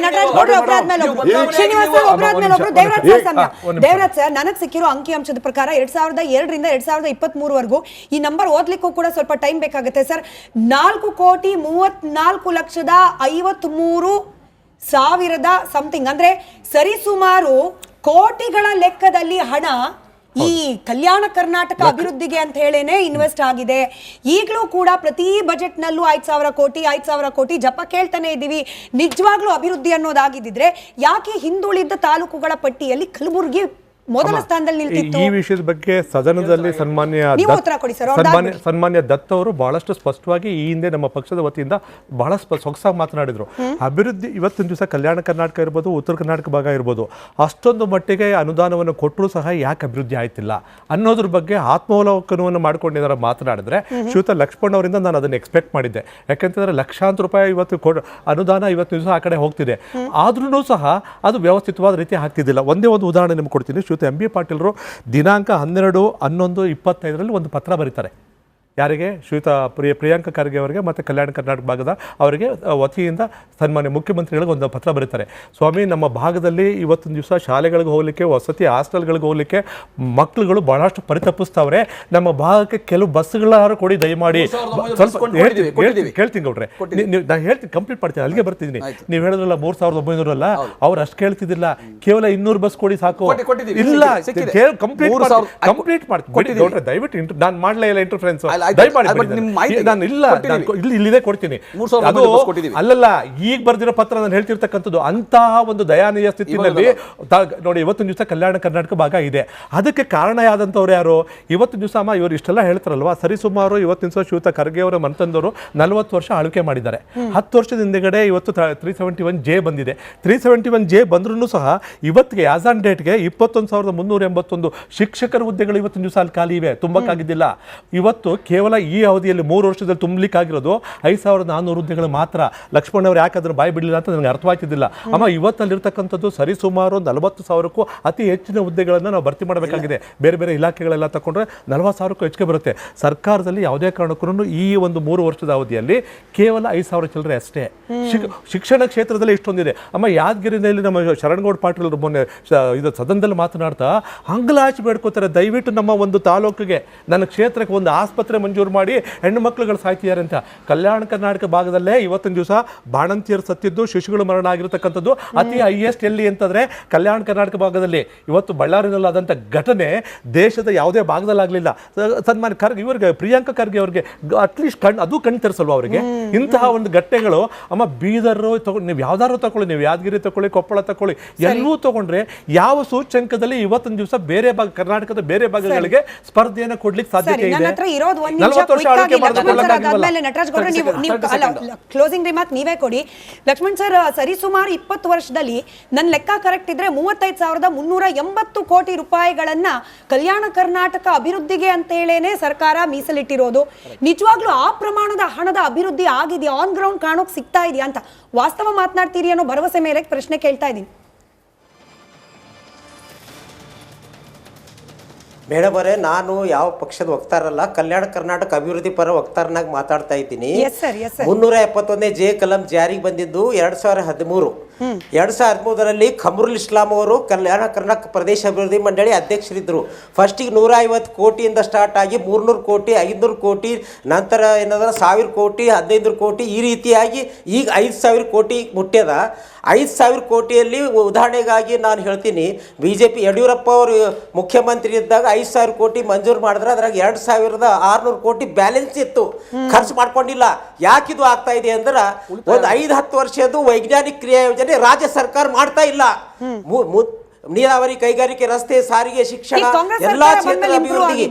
ನಟರಾಜ್ ಗೌಡ್ರು ಒಬ್ಬರಾದ್ಮೇಲೆ ಒಬ್ರು, ಶ್ರೀನಿವಾಸ್ ಒಬ್ಬರಾದ್ಮೇಲೆ ಒಬ್ರು, ದೇವರಾಜ್ ಸರ್ ಸಮಯ. ದೇವರಾಜ್ ಸರ್, ನನಗ್ ಸಿಕ್ಕಿರೋ ಅಂಕಿಅಂಶದ ಪ್ರಕಾರ 2002ರಿಂದ 2023 ಈ ನಂಬರ್ ಓದ್ಲಿಕ್ಕೂ ಕೂಡ ಸ್ವಲ್ಪ ಟೈಮ್ ಬೇಕಾಗುತ್ತೆ ಸರ್. 4,34,53,000 ಸಮಥಿಂಗ್, ಅಂದ್ರೆ ಸರಿಸುಮಾರು ಕೋಟಿಗಳ ಲೆಕ್ಕದಲ್ಲಿ ಹಣ ಈ ಕಲ್ಯಾಣ ಕರ್ನಾಟಕ ಅಭಿವೃದ್ಧಿಗೆ ಅಂತ ಹೇಳೇನೆ ಇನ್ವೆಸ್ಟ್ ಆಗಿದೆ. ಈಗಲೂ ಕೂಡ ಪ್ರತಿ ಬಜೆಟ್ ನಲ್ಲೂ 5,000 ಕೋಟಿ ಜಪ ಕೇಳ್ತಾನೆ ಇದ್ದೀವಿ. ನಿಜವಾಗ್ಲೂ ಅಭಿವೃದ್ಧಿ ಅನ್ನೋದಾಗಿದ್ದಿದ್ರೆ ಯಾಕೆ ಹಿಂದುಳಿದ ತಾಲೂಕುಗಳ ಪಟ್ಟಿಯಲ್ಲಿ ಕಲಬುರ್ಗಿ ಮೊದಲ ಸ್ಥಾನದಲ್ಲಿ ನಿಲ್ತಿತ್ತು? ಈ ವಿಷಯದ ಬಗ್ಗೆ ಸದನದಲ್ಲಿ ಸನ್ಮಾನ್ಯ ದತ್ ಅವರು ಬಹಳಷ್ಟು ಸ್ಪಷ್ಟವಾಗಿ ಈ ಹಿಂದೆ ನಮ್ಮ ಪಕ್ಷದ ವತಿಯಿಂದ ಬಹಳ ಸೊಗಸಾಗಿ ಮಾತನಾಡಿದ್ರು. ಅಭಿವೃದ್ಧಿ ಇವತ್ತಿನ ದಿವಸ ಕಲ್ಯಾಣ ಕರ್ನಾಟಕ ಇರ್ಬೋದು, ಉತ್ತರ ಕರ್ನಾಟಕ ಭಾಗ ಇರ್ಬೋದು, ಅಷ್ಟೊಂದು ಮಟ್ಟಿಗೆ ಅನುದಾನವನ್ನು ಕೊಟ್ಟರು ಸಹ ಯಾಕೆ ಅಭಿವೃದ್ಧಿ ಆಯ್ತಿಲ್ಲ ಅನ್ನೋದ್ರ ಬಗ್ಗೆ ಆತ್ಮಾವಲೋಕನವನ್ನು ಮಾಡ್ಕೊಂಡಿದ್ದಾರೆ ಮಾತನಾಡಿದ್ರೆ ಶ್ರೀಯುತ ಲಕ್ಷ್ಮಣ್ ಅವರಿಂದ ನಾನು ಅದನ್ನು ಎಕ್ಸ್ಪೆಕ್ಟ್ ಮಾಡಿದ್ದೆ. ಯಾಕೆಂತಂದ್ರೆ ಲಕ್ಷಾಂತರ ರೂಪಾಯಿ ಇವತ್ತು ಅನುದಾನ ಇವತ್ತು ದಿವಸ ಆ ಕಡೆ ಹೋಗ್ತಿದೆ, ಆದ್ರೂ ಸಹ ಅದು ವ್ಯವಸ್ಥಿತವಾದ ರೀತಿ ಆಗ್ತಿದ್ದಿಲ್ಲ. ಒಂದೇ ಒಂದು ಉದಾಹರಣೆ ನಿಮ್ಗೆ ಕೊಡ್ತೀನಿ. ಶ್ರೀಯುತ MB ಪಾಟೀಲ್ರು ದಿನಾಂಕ 12/11/25 ಒಂದು ಪತ್ರ ಬರೀತಾರೆ. ಯಾರಿಗೆ? ಶ್ರೀಯುತ ಪ್ರಿಯಾಂಕ ಖರ್ಗೆ ಅವರಿಗೆ ಮತ್ತು ಕಲ್ಯಾಣ ಕರ್ನಾಟಕ ಭಾಗದ ಅವರಿಗೆ ವತಿಯಿಂದ ಸನ್ಮಾನ್ಯ ಮುಖ್ಯಮಂತ್ರಿಗಳಿಗೆ ಒಂದು ಪತ್ರ ಬರೀತಾರೆ. ಸ್ವಾಮಿ, ನಮ್ಮ ಭಾಗದಲ್ಲಿ ಇವತ್ತಿನ ದಿವಸ ಶಾಲೆಗಳಿಗೆ ಹೋಗಲಿಕ್ಕೆ, ವಸತಿ ಹಾಸ್ಟೆಲ್ಗಳಿಗೆ ಹೋಗಲಿಕ್ಕೆ ಮಕ್ಕಳುಗಳು ಬಹಳಷ್ಟು ಪರಿತಪಿಸ್ತಾವ್ರೆ. ನಮ್ಮ ಭಾಗಕ್ಕೆ ಕೆಲವು ಬಸ್ಗಳಾರು ಕೊಡಿ ದಯಮಾಡಿ. ಸ್ವಲ್ಪ ಕೇಳ್ತೀನಿ ಗೌಡ್ರೆ, ನಾನು ಹೇಳ್ತೀನಿ, ಕಂಪ್ಲೀಟ್ ಮಾಡ್ತೀನಿ, ಅಲ್ಲಿಗೆ ಬರ್ತಿದ್ದೀನಿ. ನೀವು ಹೇಳಿದ್ರಲ್ಲ 3,900 ಅಲ್ಲ, ಅವ್ರು ಅಷ್ಟು ಕೇಳ್ತಿದ್ದಿಲ್ಲ, ಕೇವಲ 200 ಬಸ್ ಕೊಡಿ ಸಾಕು. ಇಲ್ಲ, ಕಂಪ್ಲೀಟ್ ಮಾಡ್ತೀನಿ ಗೌಡ್ರೆ, ದಯವಿಟ್ಟು ನಾನು ಮಾಡಲೇ ಇಲ್ಲ ಇಂಟರ್ಫರೆನ್ಸ್. ನಾನು ಇಲ್ಲಿದೆ ಕೊಡ್ತೀನಿ. ಅಲ್ಲಲ್ಲ, ಈಗ ಬರ್ದಿರೋ ಪತ್ರ ನಾನು ಹೇಳ್ತಿರ್ತಕ್ಕಂಥದ್ದು ಅಂತಹ ಒಂದು ದಯಾನೀಯ ಸ್ಥಿತಿನಲ್ಲಿ ನೋಡಿ. ಇವತ್ತಿನ ದಿವಸ ಕಲ್ಯಾಣ ಕರ್ನಾಟಕ ಭಾಗ ಇದೆ, ಅದಕ್ಕೆ ಕಾರಣ ಯಾದಂಥವ್ರು ಯಾರು? ಇವತ್ತಿನ ದಿವಸ ಇವರು ಇಷ್ಟೆಲ್ಲ ಹೇಳ್ತಾರಲ್ವಾ, ಸರಿಸುಮಾರು ಇವತ್ತಿನ ದಿವಸ ಶ್ರೀಯುತ ಖರ್ಗೆ ಅವರ ಮನೆತಂದವರು 40 ವರ್ಷ ಆಳ್ವಿಕೆ ಮಾಡಿದ್ದಾರೆ. 10 ವರ್ಷದ ಹಿಂದೆಗಡೆ ಇವತ್ತು 371J ಬಂದಿದೆ. 371J ಬಂದ್ರೂ ಸಹ ಇವತ್ತಿಗೆ ಆಸ್ ಆನ್ ಡೇಟ್ಗೆ 21,381 ಶಿಕ್ಷಕರ ಹುದ್ದೆಗಳು ಇವತ್ತಿನ ದಿವಸ ಅಲ್ಲಿ ಖಾಲಿ ಇವೆ, ತುಂಬಕ್ಕಾಗಿದ್ದಿಲ್ಲ. ಇವತ್ತು ಕೇವಲ ಈ ಅವಧಿಯಲ್ಲಿ 3 ವರ್ಷದಲ್ಲಿ ತುಂಬಲಿಕ್ಕಾಗಿರೋದು 5,400 ಹುದ್ದೆಗಳು ಮಾತ್ರ. ಲಕ್ಷ್ಮಣ್ ಅವರು ಯಾಕೆ ಅದನ್ನು ಬಾಯಿ ಬಿಡಲಿಲ್ಲ ಅಂತ ನನಗೆ ಅರ್ಥವಾಗ್ತಿದ್ದಿಲ್ಲ. ಇವತ್ತಲ್ಲಿರ್ತಕ್ಕಂಥದ್ದು ಸರಿಸುಮಾರು 40,000ಕ್ಕೂ ಅತಿ ಹೆಚ್ಚಿನ ಹುದ್ದೆಗಳನ್ನು ನಾವು ಭರ್ತಿ ಮಾಡಬೇಕಾಗಿದೆ. ಬೇರೆ ಬೇರೆ ಇಲಾಖೆಗಳೆಲ್ಲ ತಗೊಂಡ್ರೆ 40,000ಕ್ಕೂ ಹೆಚ್ಚಿಗೆ ಬರುತ್ತೆ. ಸರ್ಕಾರದಲ್ಲಿ ಯಾವುದೇ ಕಾರಣಕ್ಕೂ ಈ ಒಂದು 3 ವರ್ಷದ ಅವಧಿಯಲ್ಲಿ ಕೇವಲ 5,000 ಚಿಲ್ಲರೆ ಅಷ್ಟೇ. ಶಿಕ್ಷಣ ಕ್ಷೇತ್ರದಲ್ಲಿ ಇಷ್ಟೊಂದಿದೆ. ಯಾದಗಿರಿನಲ್ಲಿ ನಮ್ಮ ಶರಣಗೌಡ ಪಾಟೀಲ್ ಮೊನ್ನೆ ಇದು ಸದನದಲ್ಲಿ ಮಾತನಾಡ್ತಾ ಅಂಗಲಾಚಿ ಬೇಡ್ಕೋತಾರೆ, ದಯವಿಟ್ಟು ನಮ್ಮ ಒಂದು ತಾಲೂಕಿಗೆ, ನನ್ನ ಕ್ಷೇತ್ರಕ್ಕೆ ಒಂದು ಆಸ್ಪತ್ರೆ ಮಂಜೂರು ಮಾಡಿ ಹೆಣ್ಣು ಮಕ್ಕಳುಗಳು ಸಾಯ್ತಿದ್ದಾರೆ ಅಂತ. ಕಲ್ಯಾಣ ಕರ್ನಾಟಕ ಭಾಗದಲ್ಲೇ ಇವತ್ತಿನ ದಿವಸ ಬಾಣಂತಿಯರು ಸತ್ತಿದ್ದು, ಶಿಶುಗಳು ಮರಣ ಆಗಿರತಕ್ಕಂಥದ್ದು ಅತಿ ಹೈಯೆಸ್ಟ್ ಎಲ್ಲಿ ಅಂತಂದರೆ ಕಲ್ಯಾಣ ಕರ್ನಾಟಕ ಭಾಗದಲ್ಲಿ. ಇವತ್ತು ಬಳ್ಳಾರಿನಲ್ಲಿ ಆದಂಥ ಘಟನೆ ದೇಶದ ಯಾವುದೇ ಭಾಗದಲ್ಲಾಗಲಿಲ್ಲ. ಸನ್ಮಾನ್ಯ ಖರ್ಗೆ ಇವರಿಗೆ, ಪ್ರಿಯಾಂಕಾ ಖರ್ಗೆ ಅವ್ರಿಗೆ ಅಟ್ಲೀಸ್ಟ್ ಅದು ಕಣ್ಣು ತೆರೆಸಲ್ವ ಅವರಿಗೆ? ಇಂತಹ ಒಂದು ಘಟನೆಗಳು ಅಮ್ಮ ಬೀದರು ತಗೊಂಡು ನೀವು ಯಾವ್ದಾದ್ರು ತಗೊಳ್ಳಿ, ನೀವು ಯಾದಗಿರಿ ತಗೊಳ್ಳಿ, ಕೊಪ್ಪಳ ತಗೊಳ್ಳಿ, ಎಲ್ಲೂ ತಗೊಂಡ್ರೆ ಯಾವ ಸೂಚ್ಯಂಕದಲ್ಲಿ ಇವತ್ತಿನ ದಿವಸ ಬೇರೆ ಭಾಗ, ಕರ್ನಾಟಕದ ಬೇರೆ ಭಾಗಗಳಿಗೆ ಸ್ಪರ್ಧೆಯನ್ನು ಕೊಡ್ಲಿಕ್ಕೆ ಸಾಧ್ಯತೆ ಇದೆ. 40 ವರ್ಷ ಆಳ್ವಿಕೆ ಕ್ಲೋಸಿಂಗ್ ರಿಮಾರ್ಕ್ ನೀವೇ ಕೊಡಿ ಲಕ್ಷ್ಮಣ್ ಸರ್. ಸರಿಸುಮಾರು 20 ವರ್ಷದಲ್ಲಿ ನನ್ನ ಲೆಕ್ಕ ಕರೆಕ್ಟ್ ಇದ್ರೆ 35,380 ಕೋಟಿ ರೂಪಾಯಿಗಳನ್ನ ಕಲ್ಯಾಣ ಕರ್ನಾಟಕ ಅಭಿವೃದ್ಧಿಗೆ ಅಂತ ಹೇಳೇನೆ ಸರ್ಕಾರ ಮೀಸಲಿಟ್ಟಿರೋದು. ನಿಜವಾಗ್ಲೂ ಆ ಪ್ರಮಾಣದ ಹಣದ ಅಭಿವೃದ್ಧಿ ಆಗಿದೆಯಾ, ಆನ್ ಗ್ರೌಂಡ್ ಕಾಣೋಕ್ ಸಿಗ್ತಾ ಇದೆಯಾ ಅಂತ ವಾಸ್ತವ ಮಾತನಾಡ್ತೀರಿ ಅನ್ನೋ ಭರವಸೆ ಮೇಲೆ ಪ್ರಶ್ನೆ ಕೇಳ್ತಾ ಇದ್ದೀನಿ. ಮೇಡಮ್ ಅವರೇ, ನಾನು ಯಾವ ಪಕ್ಷದ ವಕ್ತಾರಲ್ಲ, ಕಲ್ಯಾಣ ಕರ್ನಾಟಕ ಅಭಿವೃದ್ಧಿ ಪರ ವಕ್ತಾರನಾಗಿ ಮಾತಾಡ್ತಾ ಇದ್ದೀನಿ. 371ನೇ ಜೆ ಕಲಂ ಜಾರಿಗೆ ಬಂದಿದ್ದು 2013. 2013ರಲ್ಲಿ ಖಮರುಲ್ ಇಸ್ಲಾಂ ಅವರು ಕಲ್ಯಾಣ ಕರ್ನಾಟಕ ಪ್ರದೇಶ ಅಭಿವೃದ್ಧಿ ಮಂಡಳಿ ಅಧ್ಯಕ್ಷರಿದ್ದರು. ಫಸ್ಟಿಗೆ 150 ಕೋಟಿಯಿಂದ ಸ್ಟಾರ್ಟ್ ಆಗಿ 300 ಕೋಟಿ, 500 ಕೋಟಿ, ನಂತರ ಏನಾದ್ರೆ 1000 ಕೋಟಿ, 1500 ಕೋಟಿ, ಈ ರೀತಿಯಾಗಿ ಈಗ 5000 ಕೋಟಿ ಮುಟ್ಟ್ಯದ. 5000 ಕೋಟಿಯಲ್ಲಿ ಉದಾಹರಣೆಗಾಗಿ ನಾನು ಹೇಳ್ತೀನಿ, BJP ಯಡಿಯೂರಪ್ಪ ಅವರು ಮುಖ್ಯಮಂತ್ರಿ ಇದ್ದಾಗ 5000 ಕೋಟಿ ಮಂಜೂರು ಮಾಡಿದ್ರೆ ಅದ್ರಾಗ 2600 ಕೋಟಿ ಬ್ಯಾಲೆನ್ಸ್ ಇತ್ತು, ಖರ್ಚು ಮಾಡ್ಕೊಂಡಿಲ್ಲ. ಯಾಕಿದು ಆಗ್ತಾ ಇದೆ ಅಂದ್ರೆ ಒಂದು 5-10 ವರ್ಷದ್ದು ವೈಜ್ಞಾನಿಕ ಕ್ರಿಯಾ ಯೋಜನೆ ರಾಜ್ಯ ಸರ್ಕಾರ ಮಾಡ್ತಾ ಇಲ್ಲ. ನೀರಾವರಿ, ಕೈಗಾರಿಕೆ, ರಸ್ತೆ, ಸಾರಿಗೆ, ಶಿಕ್ಷಣ ಎಲ್ಲಾ ಕ್ಷೇತ್ರದ ಅಭಿವೃದ್ಧಿಗೆ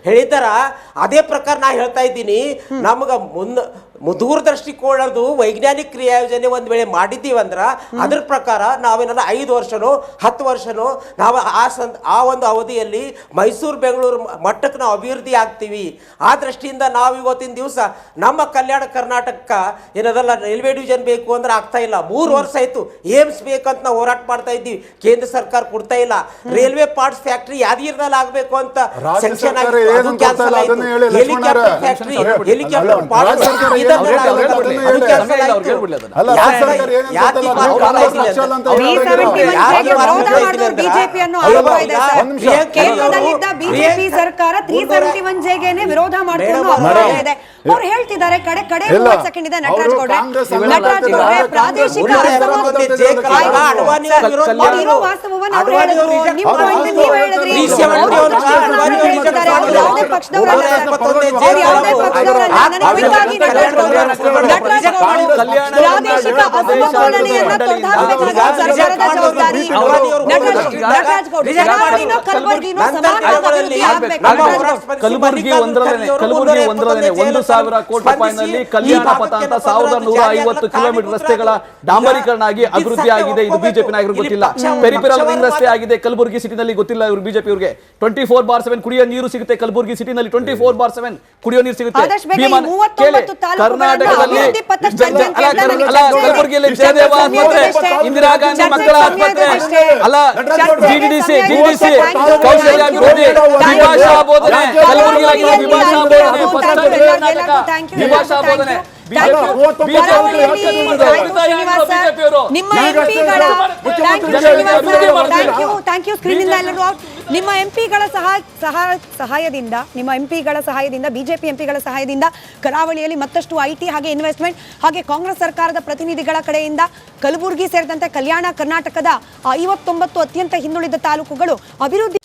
ಹೇಳಿದಾರ. ಅದೇ ಪ್ರಕಾರ ನಾ ಹೇಳ್ತಾ ಇದ್ದೀನಿ, ನಮಗ ದೂರದೃಷ್ಟಿ ಕೋಣದು ವೈಜ್ಞಾನಿಕ ಕ್ರಿಯಾ ಯೋಜನೆ ಒಂದ್ ವೇಳೆ ಮಾಡಿದ್ದೀವಂದ್ರ ಅದ್ರ ಪ್ರಕಾರ ನಾವೇನಾರ 5 ವರ್ಷನೋ 10 ವರ್ಷನೋ ನಾವು ಆ ಒಂದು ಅವಧಿಯಲ್ಲಿ ಮೈಸೂರು ಬೆಂಗಳೂರು ಮಟ್ಟಕ್ಕೆ ನಾವು ಅಭಿವೃದ್ಧಿ ಆಗ್ತೀವಿ. ಆ ದೃಷ್ಟಿಯಿಂದ ನಾವು ಇವತ್ತಿನ ದಿವಸ ನಮ್ಮ ಕಲ್ಯಾಣ ಕರ್ನಾಟಕ ಏನದಲ್ಲ ರೈಲ್ವೆ ಡಿವಿಷನ್ ಬೇಕು ಅಂದ್ರೆ ಆಗ್ತಾ ಇಲ್ಲ. 3 ವರ್ಷ ಆಯ್ತು. ಏಮ್ಸ್ ಬೇಕಂತ ನಾವು ಹೋರಾಟ ಮಾಡ್ತಾ ಇದ್ದೀವಿ, ಕೇಂದ್ರ ಸರ್ಕಾರ ಕೊಡ್ತಾ ಇಲ್ಲ. ರೈಲ್ವೆ ಪಾರ್ಟ್ಸ್ ಫ್ಯಾಕ್ಟರಿ ಯಾದಗಿರಿನಲ್ಲಿ ಆಗ್ಬೇಕು ಅಂತ ಸೆಕ್ಷನ್ ಆಗಿ ಕ್ಯಾನ್ಸಲ್ ಆಯ್ತು. Helicopter factory, helicopter parts BJP ಸರ್ಕಾರ 371 ಜೆಗೆನೆ ವಿರೋಧ ಮಾಡ್ಕೊಂಡು ಇದೆ. ಅವ್ರು ಹೇಳ್ತಿದ್ದಾರೆ ಕಡೆ 30 ಸೆಕೆಂಡ್ ಇದೆ. ನಟರಾಜ್ ಗೌಡ್ರೆ ಪ್ರಾದೇಶಿಕ ಇರೋ ವಾಸ್ತವವನ್ನು ಅವ್ರು ಹೇಳಿದ್ರು, ನಿಮ್ಮ ಪಾಯಿಂಟ್ ನೀವು ಹೇಳಿದ್ರಿ. ಯಾವುದೇ ಪಕ್ಷದವರಲ್ಲ, ಯಾವುದೇ ಪಕ್ಷದವರಲ್ಲ. ಪ್ರಾದೇಶಿಕ ಅಸಮತೋಲನೆಯನ್ನ ತೊಡೆದುಹಾಕಬೇಕಾದ ಸರ್ಕಾರದ ಜವಾಬ್ದಾರಿ. ನಟರಾಜ್ ಗೌಡ್ರೆ ಕಲಬುರಗಿನೂ ಸಮಾನ ಅಭಿವೃದ್ಧಿ ಆಗಬೇಕು. ಕಲಬುರಗಿ ಒಂದರಲ್ಲೇ 1,000 ಕೋಟಿ ರೂಪಾಯಿನಲ್ಲಿ ಕಲ್ಯಾಣ ಪಥ ಅಂತ 1150 ಕಿಲೋಮೀಟರ್ ರಸ್ತೆಗಳ ಡಾಂಬರೀಕರಣ ಆಗಿ ಅಭಿವೃದ್ಧಿ ಆಗಿದೆ. ಇದು ಬಿಜೆಪಿ ನಾಯಕರಿಗೆ ಗೊತ್ತಿಲ್ಲ. ಪೆರಿಫೆರಲ್ ರಿಂಗ್ ರಸ್ತೆ ಆಗಿದೆ ಕಲಬುರಗಿ ಸಿಟಿನಲ್ಲಿ, ಗೊತ್ತಿಲ್ಲ ಇವರು ಬಿಜೆಪಿ ಅವರಿಗೆ. 24/7 ಕುಡಿಯೋ ನೀರು ಸಿಗುತ್ತೆ ಕಲಬುರಗಿ ಸಿಟಿನಲ್ಲಿ. 24/7 ಕುಡಿಯೋ ನೀರು ಸಿಗುತ್ತೆ. ಕರ್ನಾಟಕದಲ್ಲಿ ಕಲಬುರಗಿಯಲ್ಲಿ ಜಯದೇವ ಆಸ್ಪತ್ರೆ, ಇಂದಿರಾ ಗಾಂಧಿ ಮಕ್ಕಳ ಆಸ್ಪತ್ರೆ, ಅಲ್ಲ ಜಿಡಿಸಿ ಕೌಶಲ್ಯ ಅಭಿವೃದ್ಧಿ, ವಿಭಾಷಾ ಬೋಧನೆ, ಕಲಬುರಗಿ ವಿಭಾಷಾ ಬೋಧನೆ, ನಿಮ್ಮ ಎಂಪಿಗಳ ಸಹಾಯದಿಂದ ಬಿಜೆಪಿ ಎಂಪಿಗಳ ಸಹಾಯದಿಂದ ಕರಾವಳಿಯಲ್ಲಿ ಮತ್ತಷ್ಟು IT ಹಾಗೆ ಇನ್ವೆಸ್ಟ್ಮೆಂಟ್ ಹಾಗೆ ಕಾಂಗ್ರೆಸ್ ಸರ್ಕಾರದ ಪ್ರತಿನಿಧಿಗಳ ಕಡೆಯಿಂದ ಕಲಬುರಗಿ ಸೇರಿದಂತೆ ಕಲ್ಯಾಣ ಕರ್ನಾಟಕದ 59 ಅತ್ಯಂತ ಹಿಂದುಳಿದ ತಾಲೂಕುಗಳು ಅಭಿವೃದ್ಧಿ.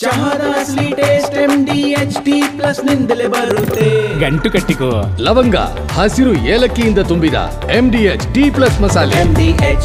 ಗಂಟು ಕಟ್ಟಿಕೋ ಲವಂಗ, ಹಸಿರು ಏಲಕ್ಕಿಯಿಂದ ತುಂಬಿದ MDH D+ ಮಸಾಲೆ.